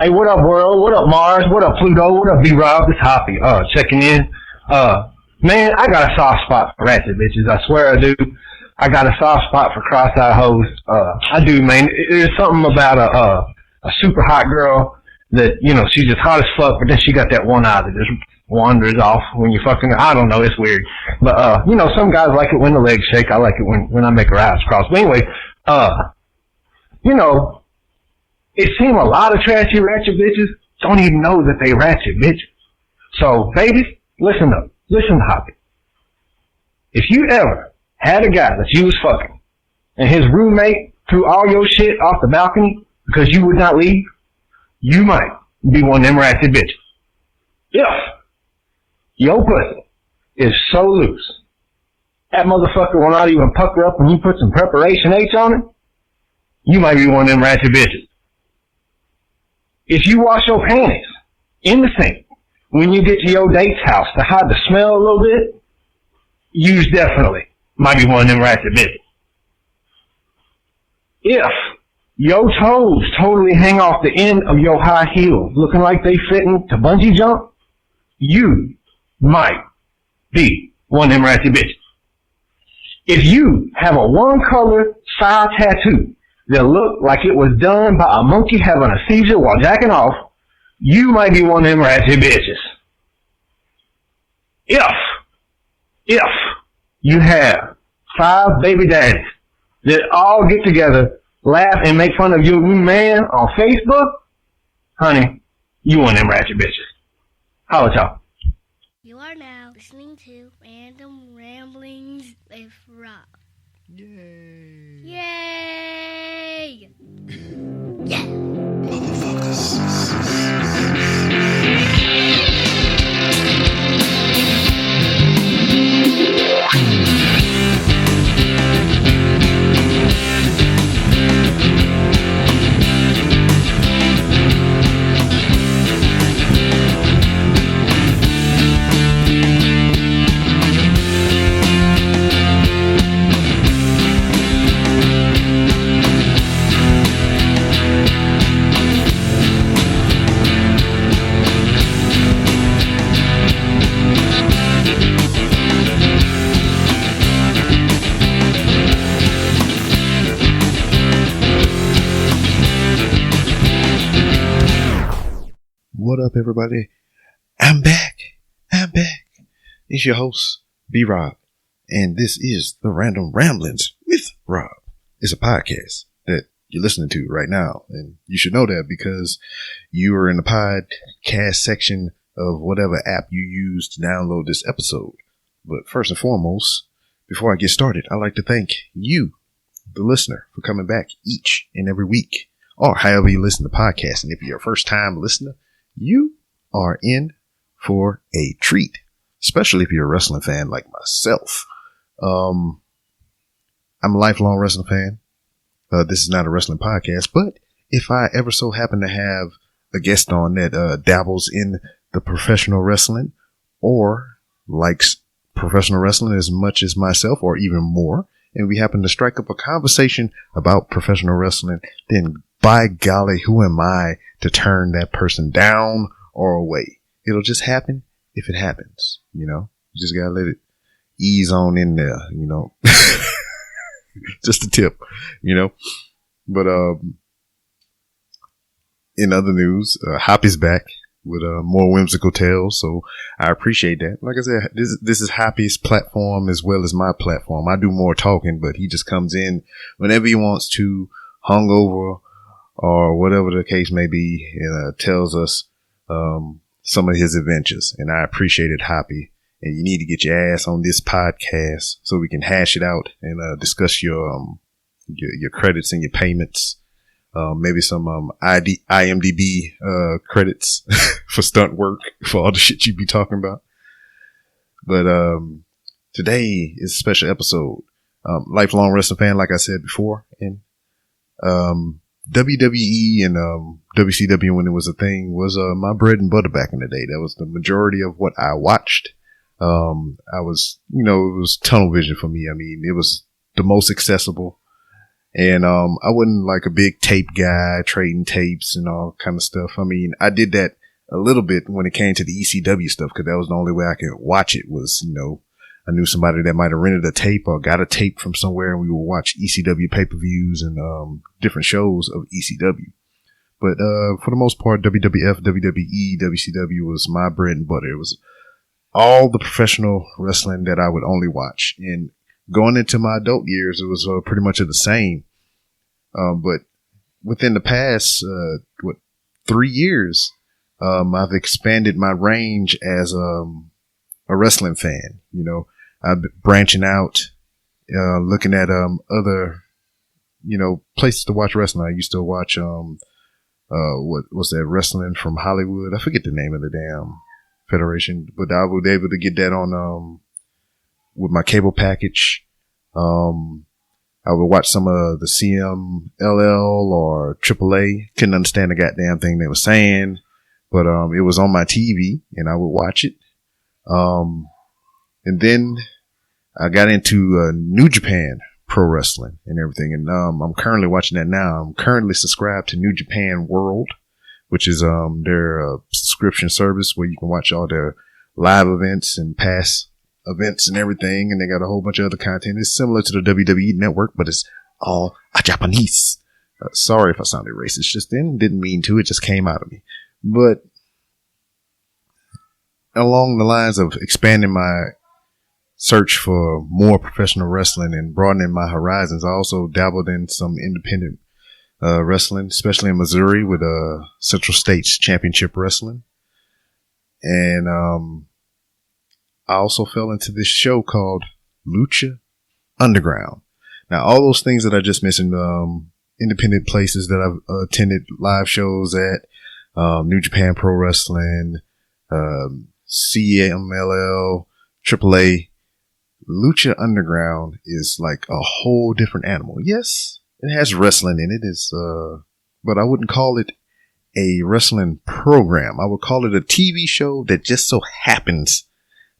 Hey, what up, world? What up, Mars? What up, Pluto? What up, B-Rob? It's Hoppy. Checking in. Man, I got a soft spot for ratchet bitches. I swear I do. I got a soft spot for cross-eyed hoes. I do, man. There's something about a super hot girl that, you know, she's just hot as fuck, but then she got that one eye that just wanders off when you fucking, I don't know, it's weird. But, you know, some guys like it when the legs shake. I like it when I make her eyes cross. But anyway, you know, it seems a lot of trashy ratchet bitches don't even know that they ratchet, bitch. So, babies, listen up. Listen, Hoppy. If you ever had a guy that you was fucking and his roommate threw all your shit off the balcony because you would not leave, you might be one of them ratchet bitches. If your pussy is so loose, that motherfucker will not even pucker up when you put some preparation H on it, you might be one of them ratchet bitches. If you wash your panties in the sink when you get to your date's house to hide the smell a little bit, you definitely might be one of them ratchet bitches. If your toes totally hang off the end of your high heels looking like they fitting to bungee jump, you might be one of them ratchet bitches. If you have a one-color style tattoo that look like it was done by a monkey having a seizure while jacking off, you might be one of them ratchet bitches. If you have 5 baby daddies that all get together, laugh, and make fun of your new man on Facebook, honey, you one of them ratchet bitches. Holla, y'all. You are now listening to Random Ramblings with Rob. Yay! Yay! Yeah! Motherfuckers. What up, everybody? I'm back. It's your host, B-Rob, and this is the Random Ramblings with Rob. It's a podcast that you're listening to right now, and you should know that because you are in the podcast section of whatever app you use to download this episode. But first and foremost, before I get started, I'd like to thank you, the listener, for coming back each and every week, or however you listen to podcasts. And if you're a first-time listener, you are in for a treat, especially if you're a wrestling fan like myself. I'm a lifelong wrestling fan. This is not a wrestling podcast, but if I ever so happen to have a guest on that dabbles in the professional wrestling or likes professional wrestling as much as myself or even more, and we happen to strike up a conversation about professional wrestling, then by golly, who am I to turn that person down or away? It'll just happen if it happens, you know? You just gotta let it ease on in there, you know? Just a tip, you know? But in other news, Hoppy's back with more whimsical tales, so I appreciate that. Like I said, this is Hoppy's platform as well as my platform. I do more talking, but he just comes in whenever he wants to, hungover, or whatever the case may be, and tells us some of his adventures. And I appreciate it, Hoppy. And you need to get your ass on this podcast so we can hash it out and discuss your credits and your payments. Maybe some IMDb credits for stunt work for all the shit you be talking about. But today is a special episode. Lifelong wrestling fan, like I said before, and WWE and WCW, when it was a thing, was my bread and butter back in the day. That was the majority of what I watched. I was, you know, it was tunnel vision for me. I mean, it was the most accessible, And I wasn't like a big tape guy, trading tapes and all kind of stuff. I mean, I did that a little bit when it came to the ECW stuff, because that was the only way I could watch it was, I knew somebody that might have rented a tape or got a tape from somewhere, and we would watch ECW pay-per-views and different shows of ECW. But for the most part, WWF, WWE, WCW was my bread and butter. It was all the professional wrestling that I would only watch. And going into my adult years, it was pretty much of the same. But within the past, 3 years, I've expanded my range as a wrestling fan. I've been branching out, looking at other, places to watch wrestling. I used to watch what was that, wrestling from Hollywood? I forget the name of the damn federation, but I was able to get that on with my cable package. I would watch some of the CMLL or AAA. Couldn't understand the goddamn thing they were saying, but it was on my TV and I would watch it. And then I got into New Japan Pro Wrestling and everything, and I'm currently watching that now. I'm currently subscribed to New Japan World, which is their subscription service where you can watch all their live events and past events and everything, and they got a whole bunch of other content. It's similar to the WWE Network, but it's all Japanese. Sorry if I sounded racist just then. Didn't mean to. It just came out of me. But along the lines of expanding my search for more professional wrestling and broadening my horizons, I also dabbled in some independent wrestling, especially in Missouri with Central States Championship Wrestling. And I also fell into this show called Lucha Underground. Now, all those things that I just mentioned, independent places that I've attended live shows at, New Japan Pro Wrestling, CMLL, AAA, Lucha Underground is like a whole different animal. Yes, it has wrestling in it. But I wouldn't call it a wrestling program. I would call it a TV show that just so happens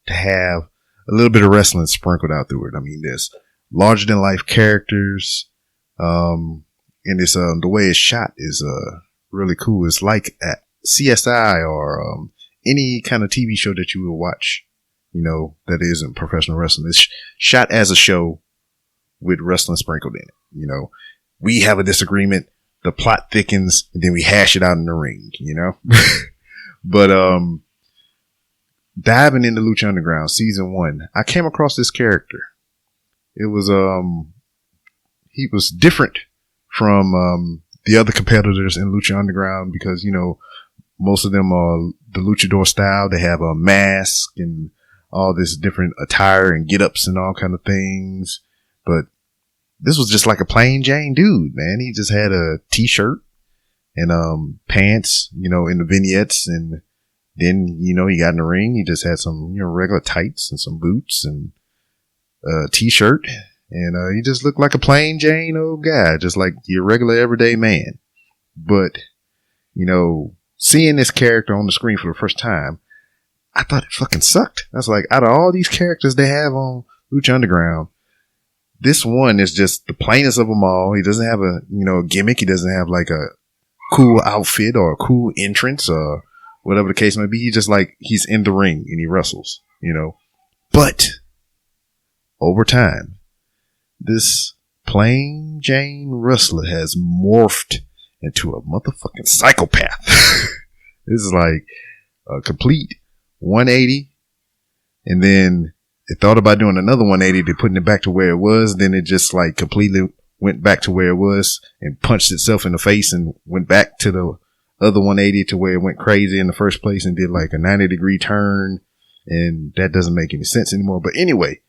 to have a little bit of wrestling sprinkled out through it. I mean, there's larger than life characters. And it's, the way it's shot is, really cool. It's like a CSI or, any kind of TV show that you will watch, that isn't professional wrestling. It's shot as a show with wrestling sprinkled in it. We have a disagreement, the plot thickens, and then we hash it out in the ring, But, diving into Lucha Underground season 1, I came across this character. It was, he was different from, the other competitors in Lucha Underground because, most of them are the luchador style. They have a mask and all this different attire and get-ups and all kind of things. But this was just like a plain Jane dude, man. He just had a t-shirt and pants, in the vignettes, and then, he got in the ring. He just had some, regular tights and some boots and a t-shirt. And he just looked like a plain Jane old guy, just like your regular everyday man. But, seeing this character on the screen for the first time, I thought it fucking sucked. I was like, out of all these characters they have on Lucha Underground, this one is just the plainest of them all. He doesn't have a, gimmick. He doesn't have like a cool outfit or a cool entrance or whatever the case may be. He's just like, he's in the ring and he wrestles, But over time, this plain Jane wrestler has morphed into a motherfucking psychopath. This is like a complete 180. And then it thought about doing another 180 to putting it back to where it was. Then it just like completely went back to where it was and punched itself in the face and went back to the other 180 to where it went crazy in the first place and did like a 90-degree turn. And that doesn't make any sense anymore. But anyway,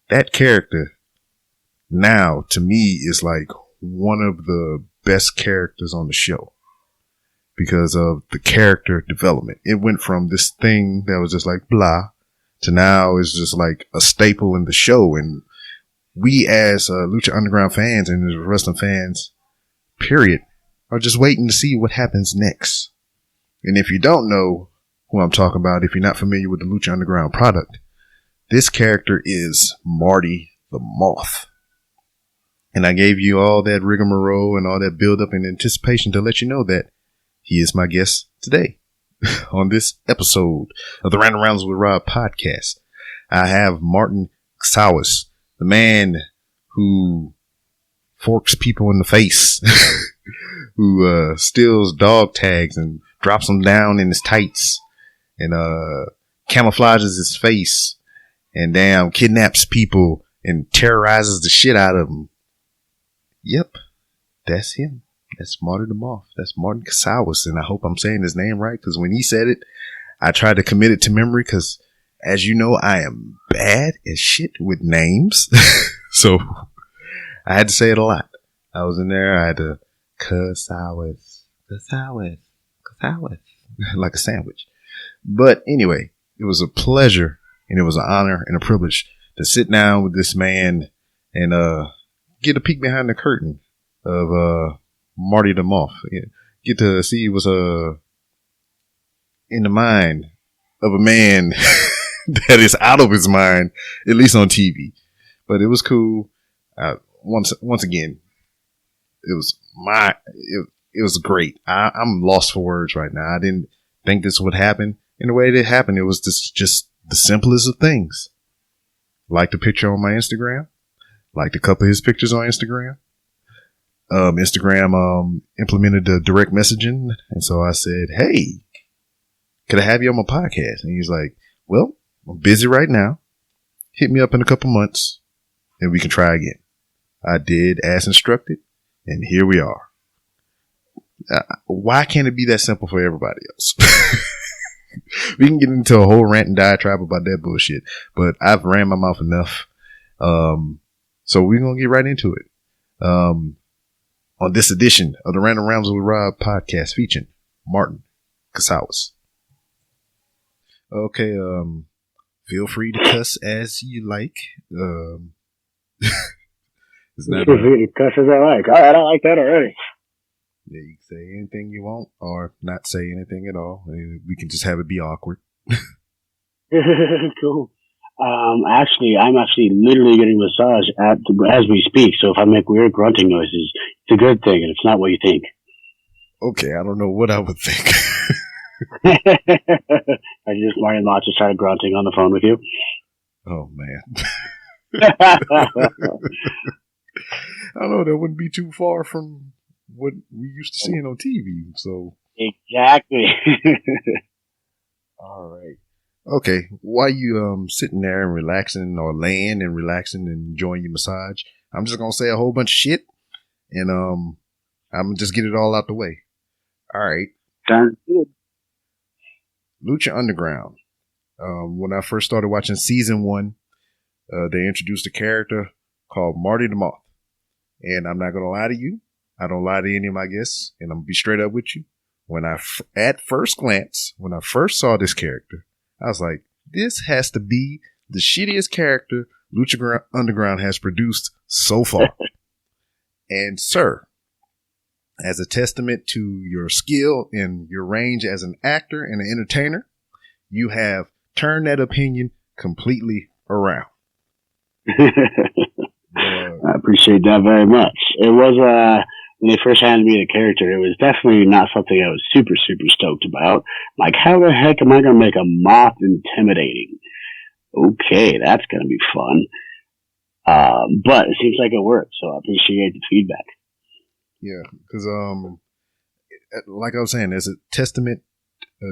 that character now to me is like one of the best characters on the show because of the character development. It went from this thing that was just like blah to now is just like a staple in the show. And we as Lucha Underground fans and wrestling fans, period, are just waiting to see what happens next. And if you don't know who I'm talking about, if you're not familiar with the Lucha Underground product, this character is Marty the Moth. And I gave you all that rigmarole and all that build up and anticipation to let you know that he is my guest today on this episode of the Random Rounds with Rob podcast. I have Marty Casaus, the man who forks people in the face, who steals dog tags and drops them down in his tights and camouflages his face and damn kidnaps people and terrorizes the shit out of them. Yep, that's him. That's Marty the Moth. That's Marty Casaus. And I hope I'm saying his name right, because when he said it, I tried to commit it to memory because, as you know, I am bad as shit with names. So I had to say it a lot. I was in there. I had to Casaus, like a sandwich. But anyway, it was a pleasure and it was an honor and a privilege to sit down with this man and get a peek behind the curtain of Marty the Moth. Get to see what's in the mind of a man that is out of his mind, at least on TV. But it was cool. Once again, it was great. I'm lost for words right now. I didn't think this would happen. In the way it happened, it was just the simplest of things. Like the picture on my Instagram. Liked a couple of his pictures on Instagram. Instagram implemented the direct messaging. And so I said, hey, could I have you on my podcast? And he's like, well, I'm busy right now. Hit me up in a couple months and we can try again. I did as instructed. And here we are. Why can't it be that simple for everybody else? We can get into a whole rant and diatribe about that bullshit. But I've ran my mouth enough. So we're going to get right into it. On this edition of the Random Rounds with Rob podcast featuring Marty Casaus. Okay, feel free to cuss as you like. Feel free to cuss as I like. All right, I like that already. Yeah, you can say anything you want or not say anything at all. We can just have it be awkward. Cool. I'm actually literally getting a massage as we speak. So if I make weird grunting noises, it's a good thing, and it's not what you think. Okay, I don't know what I would think. I just Marty the Moth just started grunting on the phone with you. Oh man. I don't know. That wouldn't be too far from what we used to seeing on TV. So exactly. All right. Okay, while you sitting there and relaxing or laying and relaxing and enjoying your massage, I'm just gonna say a whole bunch of shit, and I'm gonna just get it all out the way. All right. Sounds good. Lucha Underground. When I first started watching season 1, they introduced a character called Marty the Moth, and I'm not gonna lie to you. I don't lie to any of my guests, and I'm gonna be straight up with you. When at first glance, when I first saw this character, I was like, this has to be the shittiest character Lucha Underground has produced so far. And sir, as a testament to your skill and your range as an actor and an entertainer, you have turned that opinion completely around. I appreciate that very much. It was, when they first handed me the character, it was definitely not something I was super, super stoked about. Like, how the heck am I going to make a moth intimidating? Okay, that's going to be fun. But it seems like it worked, so I appreciate the feedback. Yeah, because, like I was saying, as a testament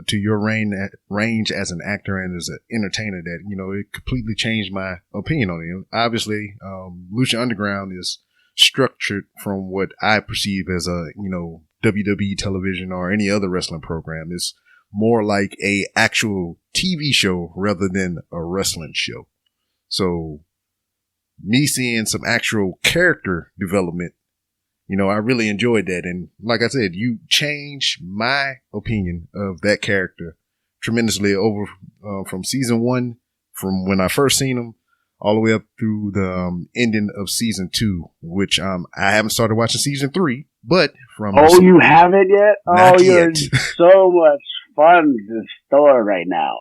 to your range as an actor and as an entertainer, that, you know, it completely changed my opinion on it. Obviously, Lucha Underground is structured from what I perceive as a, you know, WWE television or any other wrestling program. It's more like a actual TV show rather than a wrestling show. So me seeing some actual character development, you know, I really enjoyed that. And like I said, you changed my opinion of that character tremendously over from season 1, from when I first seen him, all the way up through the ending of season 2, which I haven't started watching season 3, but from you haven't yet? Not you're yet. so much fun to store right now.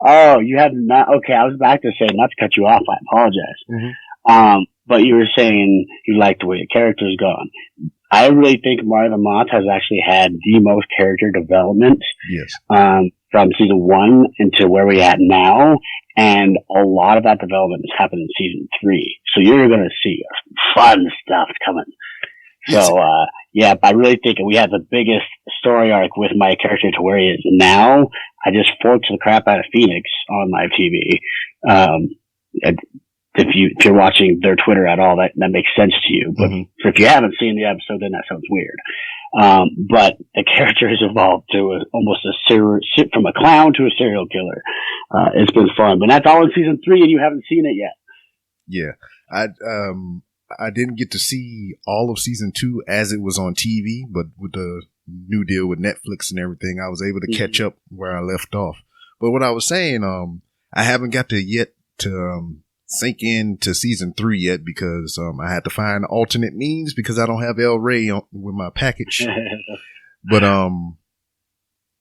Oh, you have not? Okay, I was about to say, not to cut you off, I apologize. Mm-hmm. but you were saying you like the way the character's gone. I really think Marty the Moth has actually had the most character development. Yes. From season 1 into where we're at now. And a lot of that development has happened in season 3. So you're going to see fun stuff coming. So, I really think we have the biggest story arc with my character to where he is now. I just forked the crap out of Phoenix on live TV. If you're watching their Twitter at all, that makes sense to you. But if you haven't seen the episode, then that sounds weird. But the character has evolved to almost from a clown to a serial killer. It's been fun, but that's all in season 3 and you haven't seen it yet. Yeah. I didn't get to see all of season 2 as it was on TV, but with the new deal with Netflix and everything, I was able to catch up where I left off. But what I was saying, I haven't got to sink into season 3 yet because I had to find alternate means because I don't have El Rey with my package. But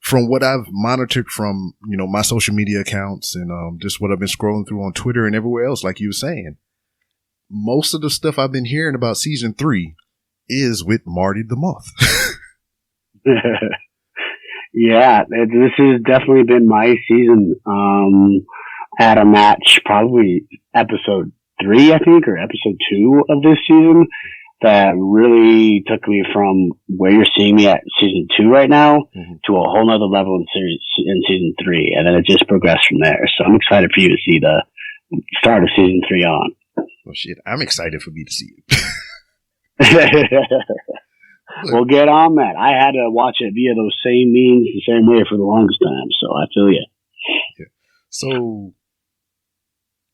from what I've monitored from my social media accounts and just what I've been scrolling through on Twitter and everywhere else, like you were saying, most of the stuff I've been hearing about season 3 is with Marty the Moth. Yeah, this has definitely been my season. At a match, probably episode 3, I think, or episode 2 of this season, that really took me from where you're seeing me at season 2 right now to a whole nother level in season 3, and then it just progressed from there. So I'm excited for you to see the start of season 3 on. Well, shit, I'm excited for me to see it. Well, get on that. I had to watch it via those same means the same way for the longest time, so I feel you. Yeah. So,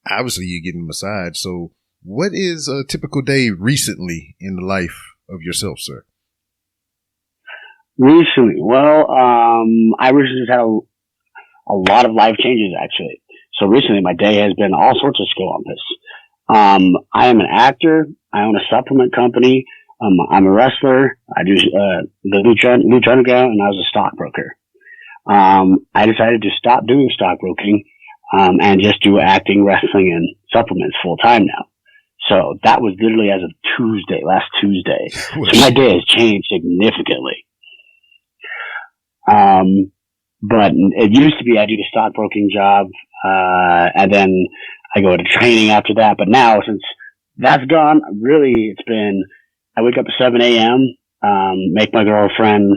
obviously you're getting a massage. So, what is a typical day recently in the life of yourself, sir? Recently? Well, I recently just had a lot of life changes, actually. So recently my day has been all sorts of skill on this. I am an actor. I own a supplement company. I'm a wrestler. I do the Lucha Underground, and I was a stockbroker. I decided to stop doing stockbroking and just do acting, wrestling, and supplements full time now. So that was literally as of last Tuesday. So my day has changed significantly. But it used to be I do the stockbroking job, and then I go to training after that. But now, since that's gone, really it's been, I wake up at 7 a.m., make my girlfriend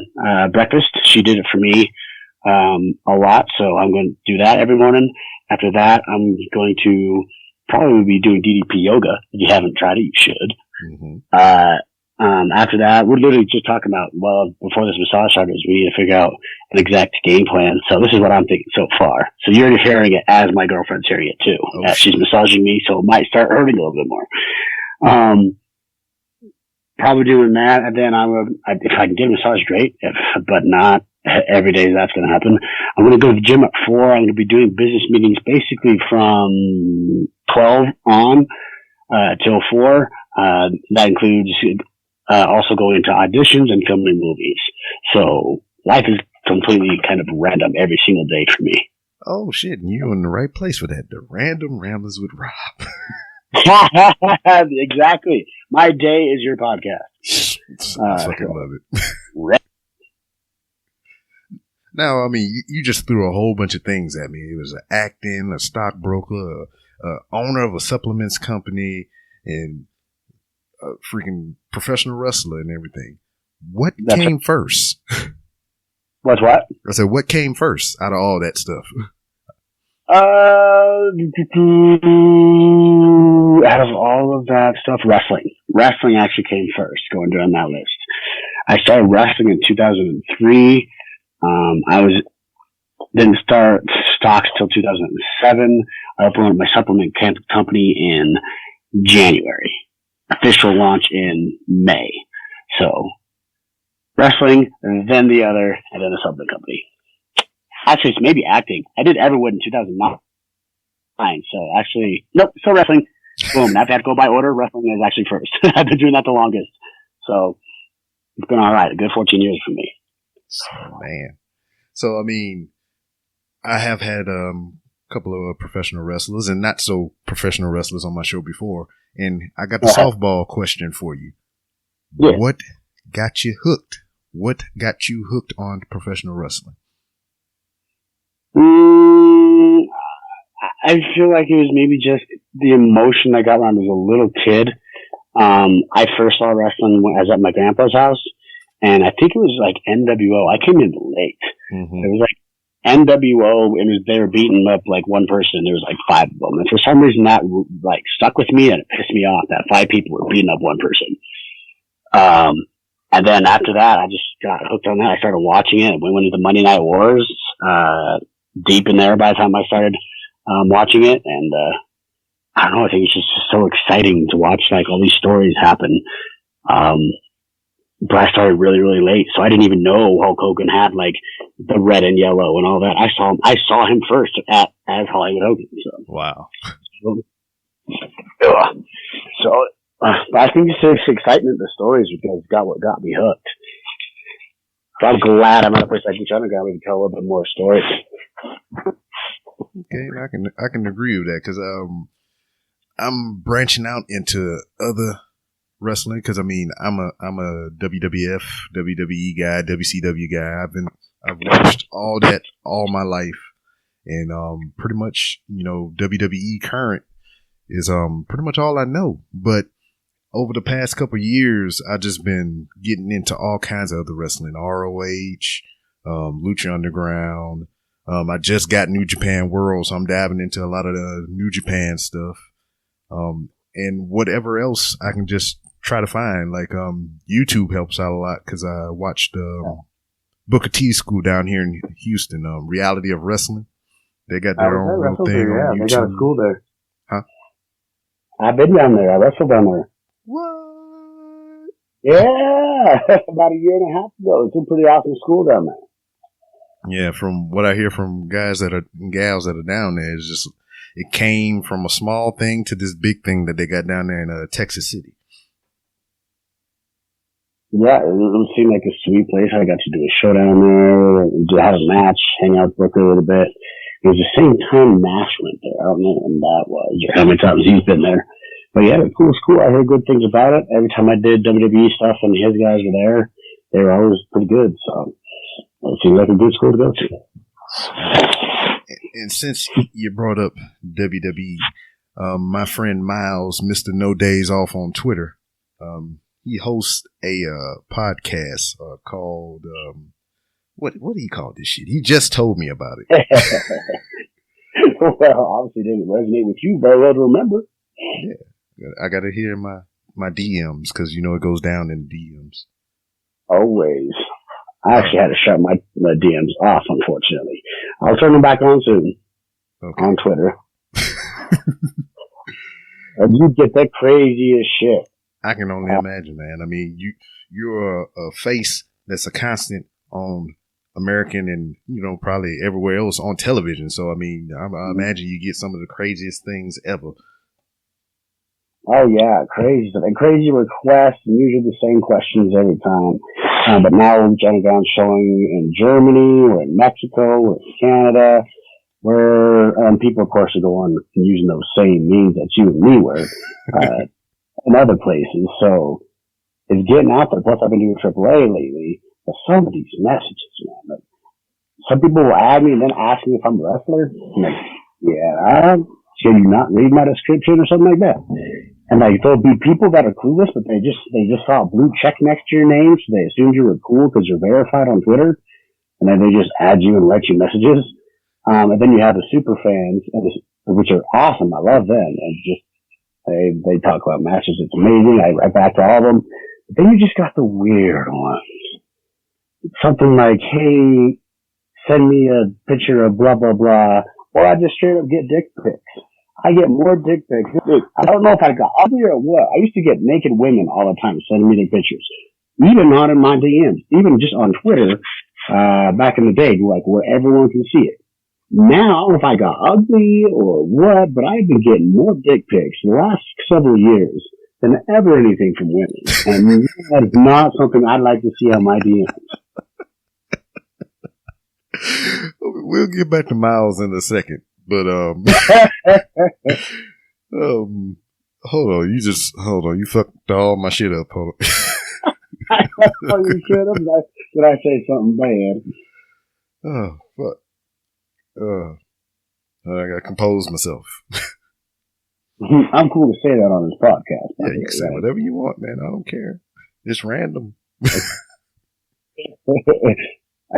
breakfast. She did it for me a lot, so I'm going to do that every morning. After that, I'm going to probably be doing DDP yoga. If you haven't tried it, you should. After that, we're literally just talking about, well, before this massage started, we need to figure out an exact game plan. So this is what I'm thinking so far. So you're hearing it as my girlfriend's hearing it too. She's massaging me, so it might start hurting a little bit more. Probably doing that, and then if I can get a massage, great. But not every day that's going to happen. I'm going to go to the gym at 4. I'm going to be doing business meetings basically from 12 on till 4. That includes also going into auditions and filming movies. So life is completely kind of random every single day for me. Oh shit, and you're in the right place for that. The Random Ramblers with Rob. Exactly. My day is your podcast. I fucking love it. Now, I mean, you just threw a whole bunch of things at me. It was acting, a stockbroker, owner of a supplements company, and a freaking professional wrestler and everything. What came first? What's what? I said, what came first out of all that stuff? Out of all of that stuff, wrestling. Wrestling actually came first, going down that list. I started wrestling in 2003. Didn't start stocks till 2007. I opened my supplement company in January. Official launch in May. So, wrestling, and then the other, and then the supplement company. Actually, it's maybe acting. I did Everwood in 2009. So actually, nope, still wrestling. Boom. Now if I have to go by order, wrestling is actually first. I've been doing that the longest. So it's been all right. A good 14 years for me. Oh, man. So, I mean, I have had a couple of professional wrestlers and not so professional wrestlers on my show before. And I got the softball question for you. Yeah. What got you hooked? What got you hooked on professional wrestling? I feel like it was maybe just the emotion I got when I was a little kid. I first saw wrestling when I was at my grandpa's house, and I think it was like NWO. I came in late. Mm-hmm. It was like NWO, and they were beating up like one person. There was like 5 of them, and for some reason that like stuck with me, and it pissed me off that 5 people were beating up one person. And then after that, I just got hooked on that. I started watching it. We went into Monday Night Wars, deep in there by the time I started watching it, and I don't know. I think it's just so exciting to watch like all these stories happen. But I started really, really late, so I didn't even know Hulk Hogan had like the red and yellow and all that. I saw him first as Hollywood Hogan. So. Wow. So, I think it's the excitement of the stories because got what got me hooked. So I'm glad I'm at a place like Lucha Underground where we can tell a little bit more stories. Okay, I can agree with that because I'm branching out into other wrestling because I mean I'm a WWF, WWE guy, WCW guy. I've watched all that all my life, and pretty much WWE current is pretty much all I know. But over the past couple of years, I've just been getting into all kinds of other wrestling, ROH, Lucha Underground. I just got New Japan World, so I'm diving into a lot of the New Japan stuff. And whatever else I can just try to find. Like, YouTube helps out a lot because I watched Booker T school down here in Houston, Reality of Wrestling. They got their own little thing on YouTube. They got a school there. Huh? I've been down there. I wrestled down there. What? Yeah, about a year and a half ago. It's a pretty awesome school down there. Yeah, from what I hear from guys that are gals that are down there, it's just it came from a small thing to this big thing that they got down there in Texas City. Yeah, it seemed like a sweet place. I got to do a show down there, have a match, hang out with Booker a little bit. It was the same time Nash went there. I don't know when that was or how many times he's been there. But yeah, cool school. I heard good things about it. Every time I did WWE stuff and his guys were there, they were always pretty good. So it seemed like a good school to go to. And since you brought up WWE, my friend Miles, Mr. No Days Off on Twitter, he hosts a podcast called what do you call this shit? He just told me about it. Well, obviously didn't resonate with you very well to remember. Yeah. I got to hear my DMs because, it goes down in the DMs. Always. I actually had to shut my DMs off, unfortunately. I'll turn them back on soon. Okay. On Twitter. And you get that crazy as shit. I can only imagine, man. I mean, you're a face that's a constant on American and, probably everywhere else on television. So, I mean, I imagine you get some of the craziest things ever. Oh yeah, crazy stuff. And crazy requests, and usually the same questions every time. But now we're Underground showing in Germany, we're in Mexico, we're in Canada, people of course are going and using those same means that you and me were, in other places. So it's getting out there. Plus I've been doing AAA lately, but some of these messages, man, like, some people will add me and then ask me if I'm a wrestler. I'm like, yeah, can you not read my description or something like that? And like there'll be people that are clueless, but they just saw a blue check next to your name, so they assumed you were cool because you're verified on Twitter, and then they just add you and write you messages. And then you have the super fans, which are awesome. I love them, and just they talk about matches. It's amazing. I write back to all of them. But then you just got the weird ones. Something like, hey, send me a picture of blah blah blah, or I just straight up get dick pics. I get more dick pics. I don't know if I got ugly or what. I used to get naked women all the time sending me their pictures. Even not in my DMs. Even just on Twitter, back in the day, like where everyone can see it. Now, if I got ugly or what, but I've been getting more dick pics the last several years than ever anything from women. And that is not something I'd like to see on my DMs. We'll get back to Miles in a second. But Hold on. You fucked all my shit up. Hold on. Oh, you shut up. Did I say something bad? Oh, fuck. I gotta compose myself. I'm cool to say that on this podcast. Yeah, you can say whatever you want, man. I don't care. It's random. I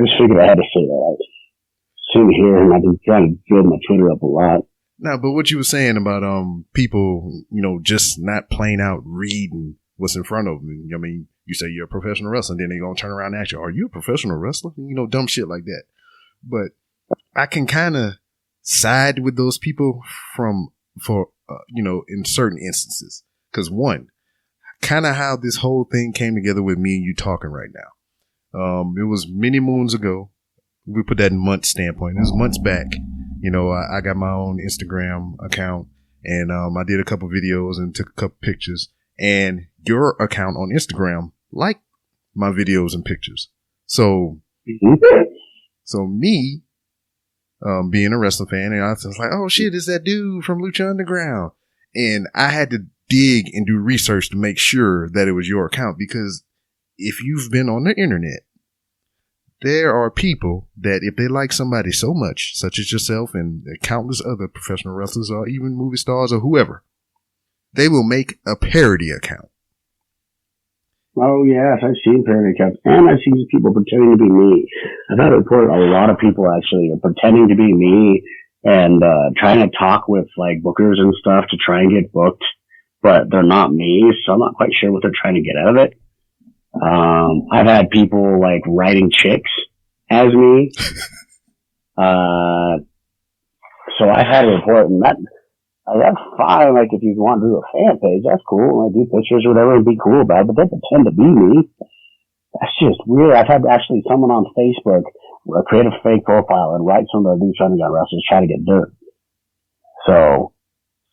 just figured I had to say that. I sit here and I've been trying to build my Twitter up a lot. Now, but what you were saying about people, just not plain out reading what's in front of them. I mean, you say you're a professional wrestler, and then they're gonna turn around and ask you, "Are you a professional wrestler?" Dumb shit like that. But I can kind of side with those people in certain instances. Because one, kind of how this whole thing came together with me and you talking right now. It was many moons ago. We put that in month standpoint. It was months back. I got my own Instagram account and I did a couple videos and took a couple pictures. And your account on Instagram liked my videos and pictures. So me, being a wrestling fan, and I was like, oh shit, it's that dude from Lucha Underground. And I had to dig and do research to make sure that it was your account, because if you've been on the internet, there are people that if they like somebody so much, such as yourself and countless other professional wrestlers or even movie stars or whoever, they will make a parody account. Oh, yes, I've seen parody accounts, and I've seen people pretending to be me. I've had reported a lot of people actually are pretending to be me and trying to talk with like bookers and stuff to try and get booked, but they're not me, so I'm not quite sure what they're trying to get out of it. I've had people like writing chicks as me. So I had a report, and that's fine. Like, if you want to do a fan page, that's cool. I do pictures or whatever and be cool about it, but they pretend to be me. That's just weird. I've had actually someone on Facebook create a fake profile and write some of the Lucha Underground wrestlers trying to get dirt. So,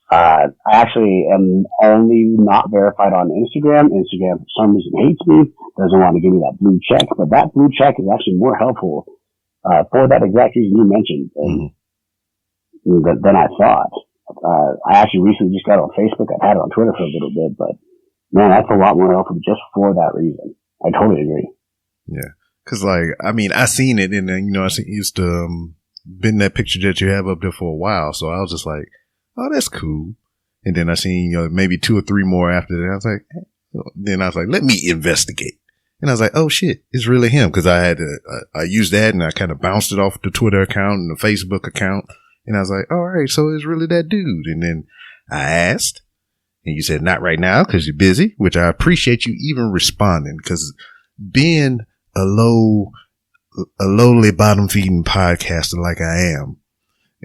I actually am only not verified on Instagram. Instagram, for some reason, hates me, doesn't want to give me that blue check, but that blue check is actually more helpful, for that exact reason you mentioned than I thought. I actually recently just got it on Facebook. I've had it on Twitter for a little bit, but man, that's a lot more helpful just for that reason. I totally agree. Yeah. Cause I seen it and then, I used to, been that picture that you have up there for a while. So I was just like, oh, that's cool. And then I seen, maybe 2 or 3 more after that. I was like, then I was like, let me investigate. And I was like, oh shit, it's really him. Cause I used that and I kind of bounced it off the Twitter account and the Facebook account. And I was like, all right, so it's really that dude. And then I asked, and you said, not right now because you're busy, which I appreciate you even responding, because being a lowly bottom feeding podcaster like I am,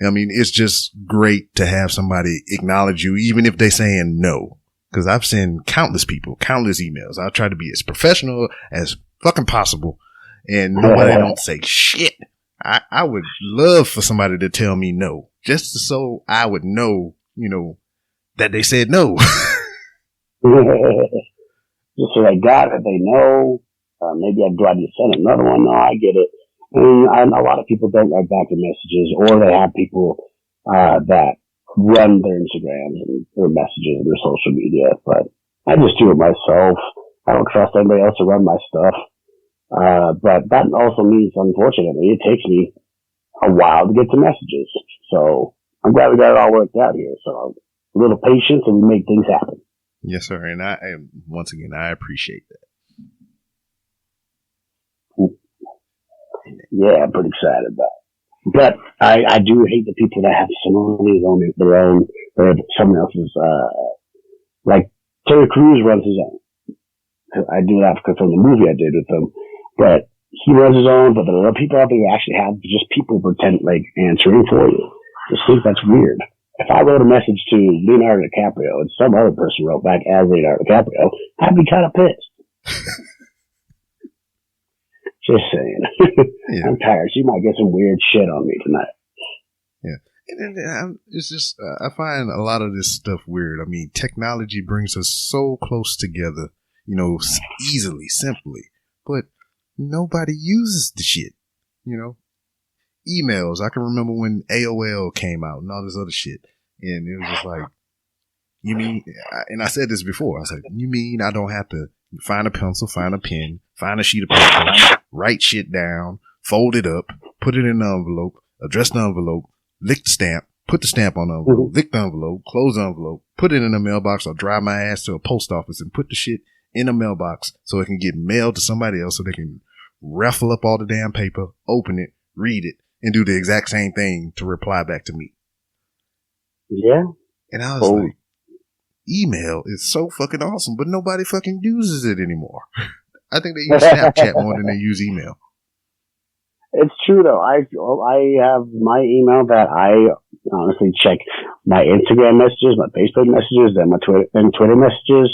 I mean, it's just great to have somebody acknowledge you, even if they're saying no. Because I've sent countless people, countless emails. I try to be as professional as fucking possible, and nobody don't say shit. I would love for somebody to tell me no, just so I would know, that they said no. Just so they got it, they know. Maybe I need to send another one. No, I get it. And a lot of people don't write back the messages, or they have people that run their Instagrams and their messages and their social media. But I just do it myself. I don't trust anybody else to run my stuff. But that also means, unfortunately, it takes me a while to get to messages. So I'm glad we got it all worked out here. So a little patience and we make things happen. Yes, sir. And once again, I appreciate that. Yeah, I'm pretty excited about it. But I do hate the people that have ceremonies on their own, or someone else's, like Terry Crews runs his own. I do that because of the movie I did with him. But he runs his own, but there are people out there who actually have just people pretend like answering for you. Just think that's weird. If I wrote a message to Leonardo DiCaprio and some other person wrote back as Leonardo DiCaprio, I'd be kind of pissed. Just saying. Yeah. I'm tired. She might get some weird shit on me tonight. Yeah. And it's just, I find a lot of this stuff weird. I mean, technology brings us so close together, easily, simply. But nobody uses the shit, Emails. I can remember when AOL came out and all this other shit. And it was just like, You mean, and I said this before, I was like, you mean I don't have to find a pencil, find a pen, find a sheet of paper, write shit down, fold it up, put it in the envelope, address the envelope, lick the stamp, put the stamp on the envelope, lick the envelope, close the envelope, put it in the mailbox, or drive my ass to a post office and put the shit in a mailbox so it can get mailed to somebody else so they can raffle up all the damn paper, open it, read it, and do the exact same thing to reply back to me. Yeah. And I was like, email is so fucking awesome, but nobody fucking uses it anymore. I think they use Snapchat more than they use email. It's true though. I have my email that I honestly check my Instagram messages, my Facebook messages, and my Twitter messages.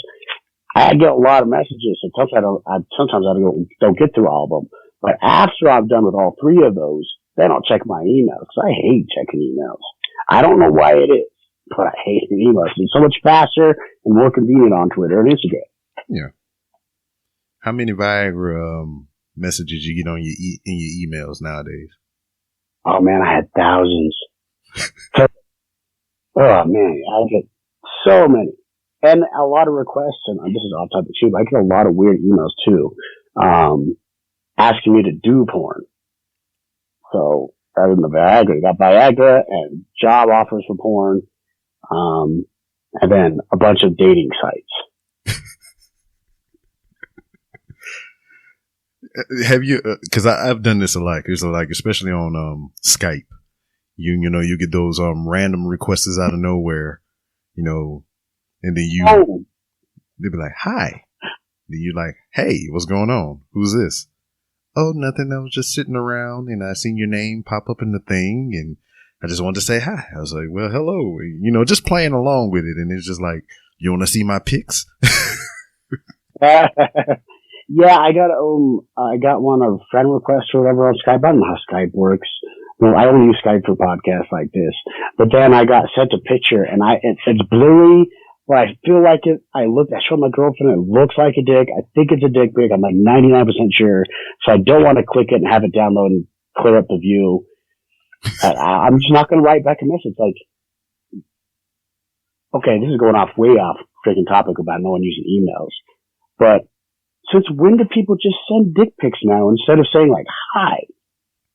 I get a lot of messages, so sometimes I don't get through all of them. But after I've done with all three of those, then I'll check my emails. I hate checking emails. I don't know why it is, but I hate emails. It's so much faster and more convenient on Twitter and Instagram. Yeah. How many Viagra messages you get on in your emails nowadays? Oh man, I had thousands. Oh man, I get so many, and a lot of requests. And this is off topic too, but I get a lot of weird emails too, asking me to do porn. So rather than the Viagra, you got Viagra and job offers for porn, and then a bunch of dating sites. Have you? Because I've done this a lot. It's like, especially on Skype, you know, you get those random requests out of nowhere, you know, and then they'll be like, "Hi," then you're like, "Hey, what's going on? Who's this?" "Oh, nothing. I was just sitting around and I seen your name pop up in the thing and I just wanted to say hi." I was like, "Well, hello," you know, just playing along with it, and it's just like, "You want to see my pics?" Yeah, I got one of friend requests or whatever on Skype. I don't know how Skype works. Well, I only use Skype for podcasts like this. But then I got sent a picture, and it's blurry, but I feel like it. I showed my girlfriend, it looks like a dick. I think it's a dick pic. I'm like 99% sure. So I don't want to click it and have it download and clear up the view. I'm just not going to write back a message like, okay, this is going way off freaking topic about no one using emails. But since when do people just send dick pics now instead of saying like, hi?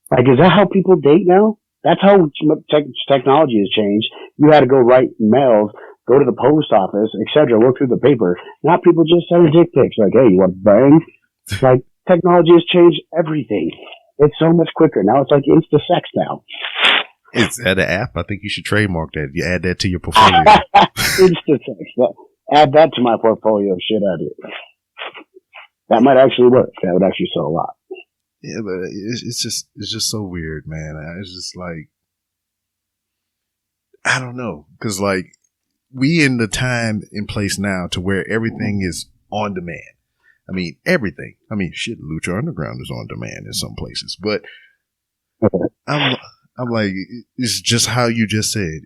Like, is that how people date now? That's how technology has changed. You had to go write mails, go to the post office, etc., work through the paper. Now people just send dick pics like, hey, you want to bang? Like, technology has changed everything. It's so much quicker. Now it's like Insta sex now. Is that an app? I think you should trademark that. You add that to your portfolio. Insta sex. Add that to my portfolio of shit I do. That might actually work. That would actually sell a lot. Yeah, but it's just so weird, man. It's just like, I don't know. Cause like, we in the time and place now to where everything is on demand. I mean, everything. I mean, shit, Lucha Underground is on demand in some places, but I'm like, it's just how you just said.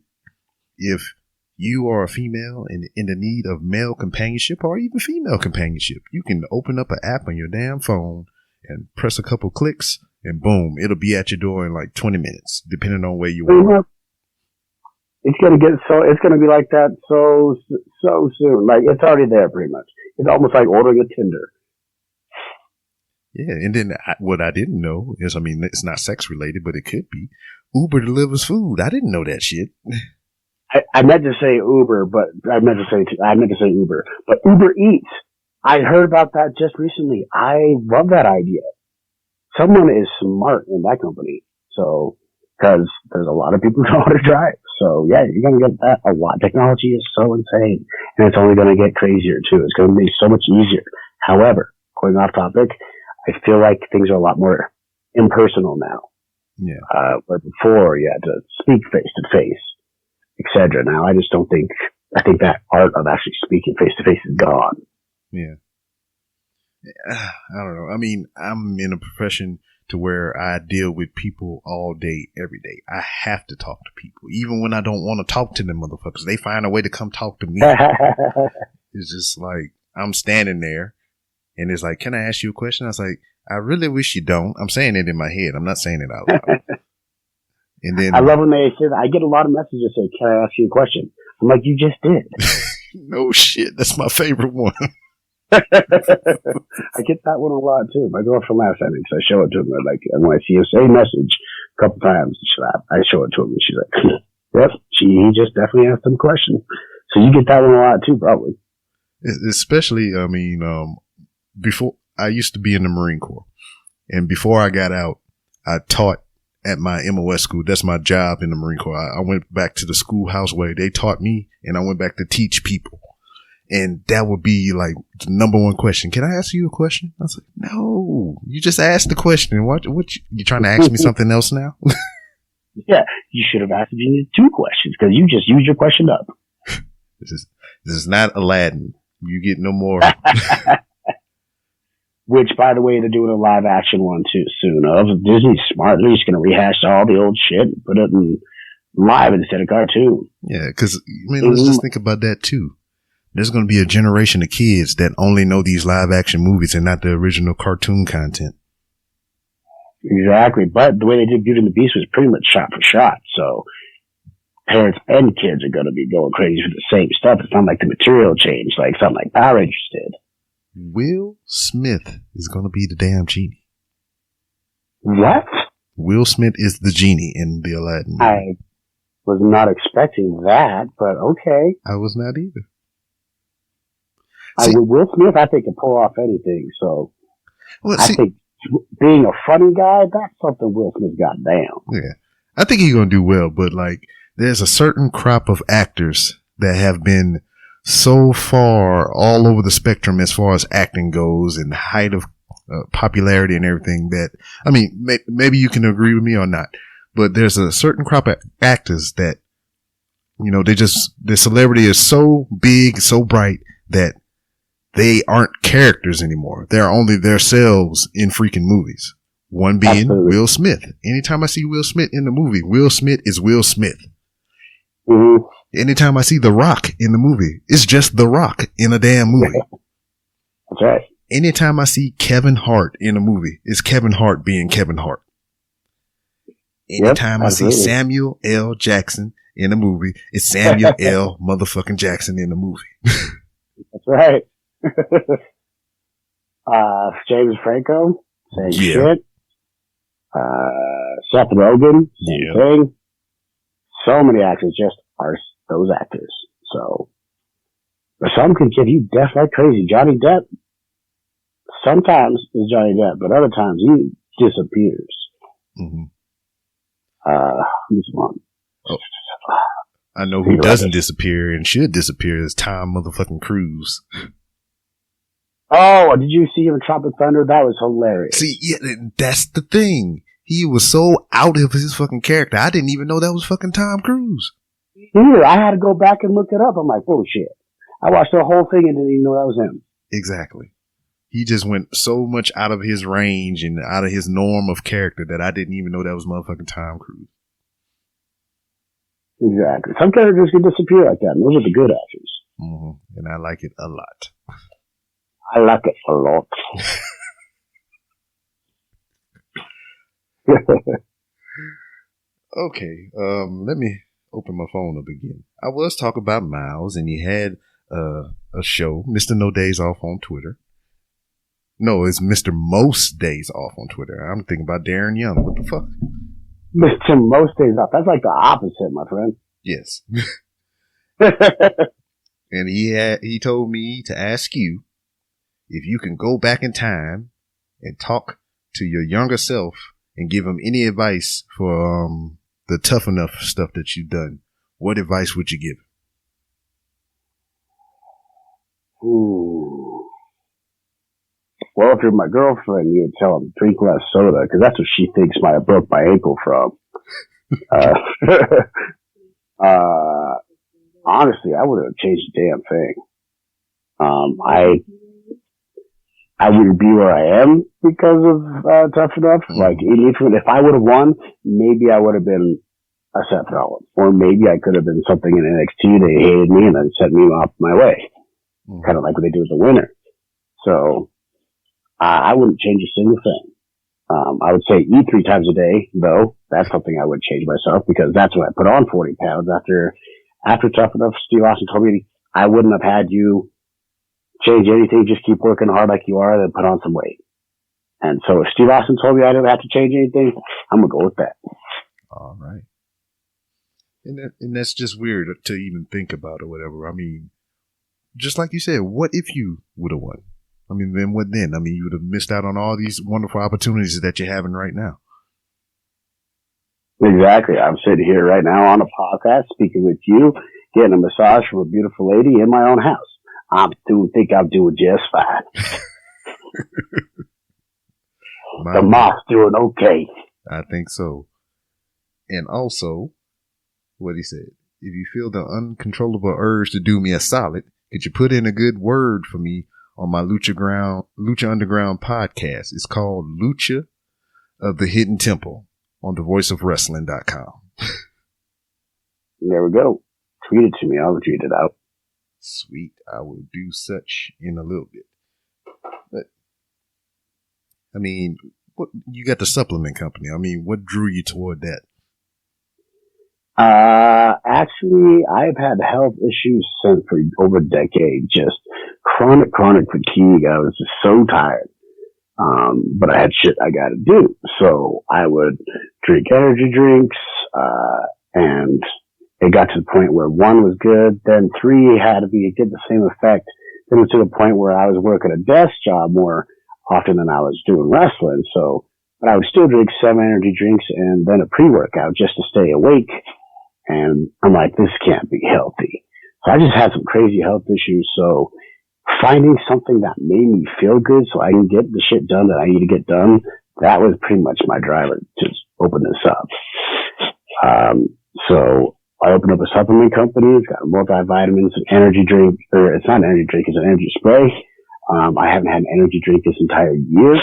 If you are a female and in the need of male companionship or even female companionship, you can open up an app on your damn phone and press a couple clicks and boom, it'll be at your door in like 20 minutes, depending on where you are. It's going to be like that so soon. Like, it's already there pretty much. It's almost like ordering a Tinder. Yeah. And then what I didn't know is, I mean, it's not sex related, but it could be. Uber delivers food. I didn't know that shit. I meant to say Uber, but I meant to say Uber, but Uber Eats. I heard about that just recently. I love that idea. Someone is smart in that company. So, cause there's a lot of people who know how to drive. So yeah, you're going to get that a lot. Technology is so insane and it's only going to get crazier too. It's going to be so much easier. However, going off topic, I feel like things are a lot more impersonal now. Yeah. Where before you had to speak face to face, etc. Now I think that art of actually speaking face to face is gone. Yeah. I don't know. I mean, I'm in a profession to where I deal with people all day, every day. I have to talk to people. Even when I don't want to talk to them motherfuckers, they find a way to come talk to me. It's just like, I'm standing there and it's like, can I ask you a question? I was like, I really wish you don't. I'm saying it in my head. I'm not saying it out loud. And then I love when they say that. I get a lot of messages that say, can I ask you a question? I'm like, you just did. No shit. That's my favorite one. I get that one a lot too. My girlfriend laughs at me because I show it to him. Like when I see a same message a couple times, I show it to him, and she's like, "Yep, he just definitely asked him a question." So you get that one a lot too, probably. Especially, I mean, before I used to be in the Marine Corps, and before I got out, I taught at my MOS school. That's my job in the Marine Corps. I went back to the schoolhouse where they taught me, and I went back to teach people. And that would be like the number one question. Can I ask you a question? I was like, no, you just asked the question. What you trying to ask me something else now? Yeah, you should have asked me 2 questions because you just used your question up. This is not Aladdin. You get no more. Which, by the way, they're doing a live action one too soon. Disney's smart. They're just going to rehash all the old shit and put it in live instead of cartoon. Yeah, because I mean, let's just think about that too. There's going to be a generation of kids that only know these live action movies and not the original cartoon content. Exactly. But the way they did Beauty and the Beast was pretty much shot for shot. So parents and kids are going to be going crazy for the same stuff. It's not like the material changed, like something like Power Rangers did. Will Smith is going to be the damn genie. What? Will Smith is the genie in the Aladdin movie. I was not expecting that, but okay. I was not either. Will Smith, I think, can pull off anything. So well, I think being a funny guy, that's something Will Smith got down. Yeah. I think he's going to do well, but like there's a certain crop of actors that have been so far all over the spectrum as far as acting goes and height of popularity and everything that, I mean, maybe you can agree with me or not, but there's a certain crop of actors that, you know, their celebrity is so big, so bright that they aren't characters anymore. They're only themselves in freaking movies. One being Absolutely. Will Smith. Anytime I see Will Smith in the movie, Will Smith is Will Smith. Mm-hmm. Anytime I see The Rock in the movie, it's just The Rock in a damn movie. That's right. Anytime I see Kevin Hart in a movie, it's Kevin Hart being Kevin Hart. Anytime I see Samuel L. Jackson in a movie, it's Samuel L. motherfucking Jackson in the movie. That's right. James Franco, same shit. Seth Rogen, same thing. So many actors just are those actors. So, some can give you death like crazy. Johnny Depp, sometimes is Johnny Depp, but other times he disappears. Mm-hmm. Who's one? Oh, I know who doesn't disappear and should disappear is Tom motherfucking Cruise. Oh, did you see him in Tropic Thunder? That was hilarious. See, yeah, that's the thing. He was so out of his fucking character. I didn't even know that was fucking Tom Cruise. Here, I had to go back and look it up. I'm like, oh shit. I watched the whole thing and didn't even know that was him. Exactly. He just went so much out of his range and out of his norm of character that I didn't even know that was motherfucking Tom Cruise. Exactly. Some characters can disappear like that, and those are the good actors. Mm-hmm. And I like it a lot. I like it a lot. Okay, let me open my phone up again. I was talking about Miles, and he had a show, Mr. No Days Off on Twitter. No, it's Mr. Most Days Off on Twitter. I'm thinking about Darren Young. What the fuck? Mr. Most Days Off. That's like the opposite, my friend. Yes. And he told me to ask you if you can go back in time and talk to your younger self and give him any advice for the tough enough stuff that you've done. What advice would you give him? Ooh. Well, if you're my girlfriend, you would tell him drink less soda because that's what she thinks might have broke my ankle from. Honestly, I would have changed the damn thing. I wouldn't be where I am because of Tough Enough. Mm-hmm. Like, if I would have won, maybe I would have been a Seth Rollins, or maybe I could have been something in NXT. They hated me and then sent me off my way, kind of like what they do with the winner. So I wouldn't change a single thing. I would say eat 3 times a day, though. That's something I would change myself because that's when I put on 40 pounds after Tough Enough. Steve Austin told me I wouldn't have had you change anything. Just keep working hard like you are, then put on some weight. And so if Steve Austin told me I didn't have to change anything, I'm going to go with that. All right. And that's just weird to even think about or whatever. I mean, just like you said, what if you would have won? I mean, then what then? I mean, you would have missed out on all these wonderful opportunities that you're having right now. Exactly. I'm sitting here right now on a podcast speaking with you, getting a massage from a beautiful lady in my own house. I think I'm doing just fine. The Moth's doing okay. I think so. And also, what he said, if you feel the uncontrollable urge to do me a solid, could you put in a good word for me on my Lucha Underground podcast? It's called Lucha of the Hidden Temple on thevoiceofwrestling.com. There we go. Tweet it to me. I'll tweet it out. Sweet. I will do such in a little bit. But, I mean, what you got the supplement company. I mean, what drew you toward that? Actually, I've had health issues since for over a decade. Just chronic fatigue. I was just so tired. But I had shit I got to do. So I would drink energy drinks, and it got to the point where 1 was good, then 3 had to get the same effect. Then it was to the point where I was working a desk job more often than I was doing wrestling. So, but I would still drink 7 energy drinks and then a pre-workout just to stay awake. And I'm like, this can't be healthy. So I just had some crazy health issues. So finding something that made me feel good so I can get the shit done that I need to get done, that was pretty much my driver to open this up. So I opened up a supplement company. It's got multivitamins, an energy drink, or it's not an energy drink, it's an energy spray. I haven't had an energy drink this entire year.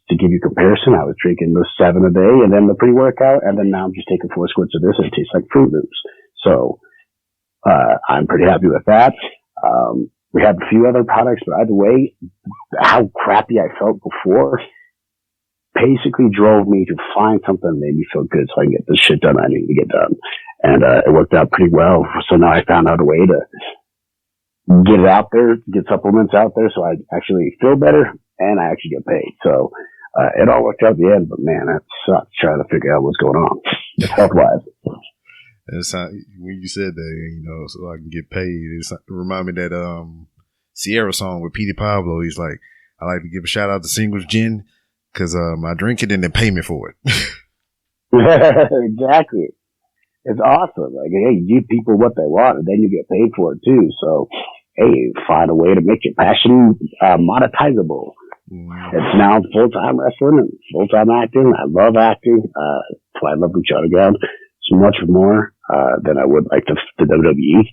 To give you comparison, I was drinking those 7 a day and then the pre-workout, and then now I'm just taking 4 squirts of this and it tastes like Fruit Loops. So, I'm pretty happy with that. We have a few other products, but either way, how crappy I felt before basically drove me to find something that made me feel good so I can get this shit done I need to get done. And, it worked out pretty well. So now I found out a way to get it out there, get supplements out there so I actually feel better and I actually get paid. So, it all worked out at the end, but man, that sucked trying to figure out what's going on health-wise. That's how, when you said that, you know, so I can get paid, it reminded me that Sierra song with Petey Pablo. He's like, I like to give a shout out to Singles Gin because I drink it and they pay me for it. Exactly. It's awesome. Like, hey, you give people what they want and then you get paid for it too. So, hey, find a way to make your passion monetizable. It's now full-time wrestling and full-time acting. I love acting. That's why I love Lucha Underground so much more than I would like the WWE.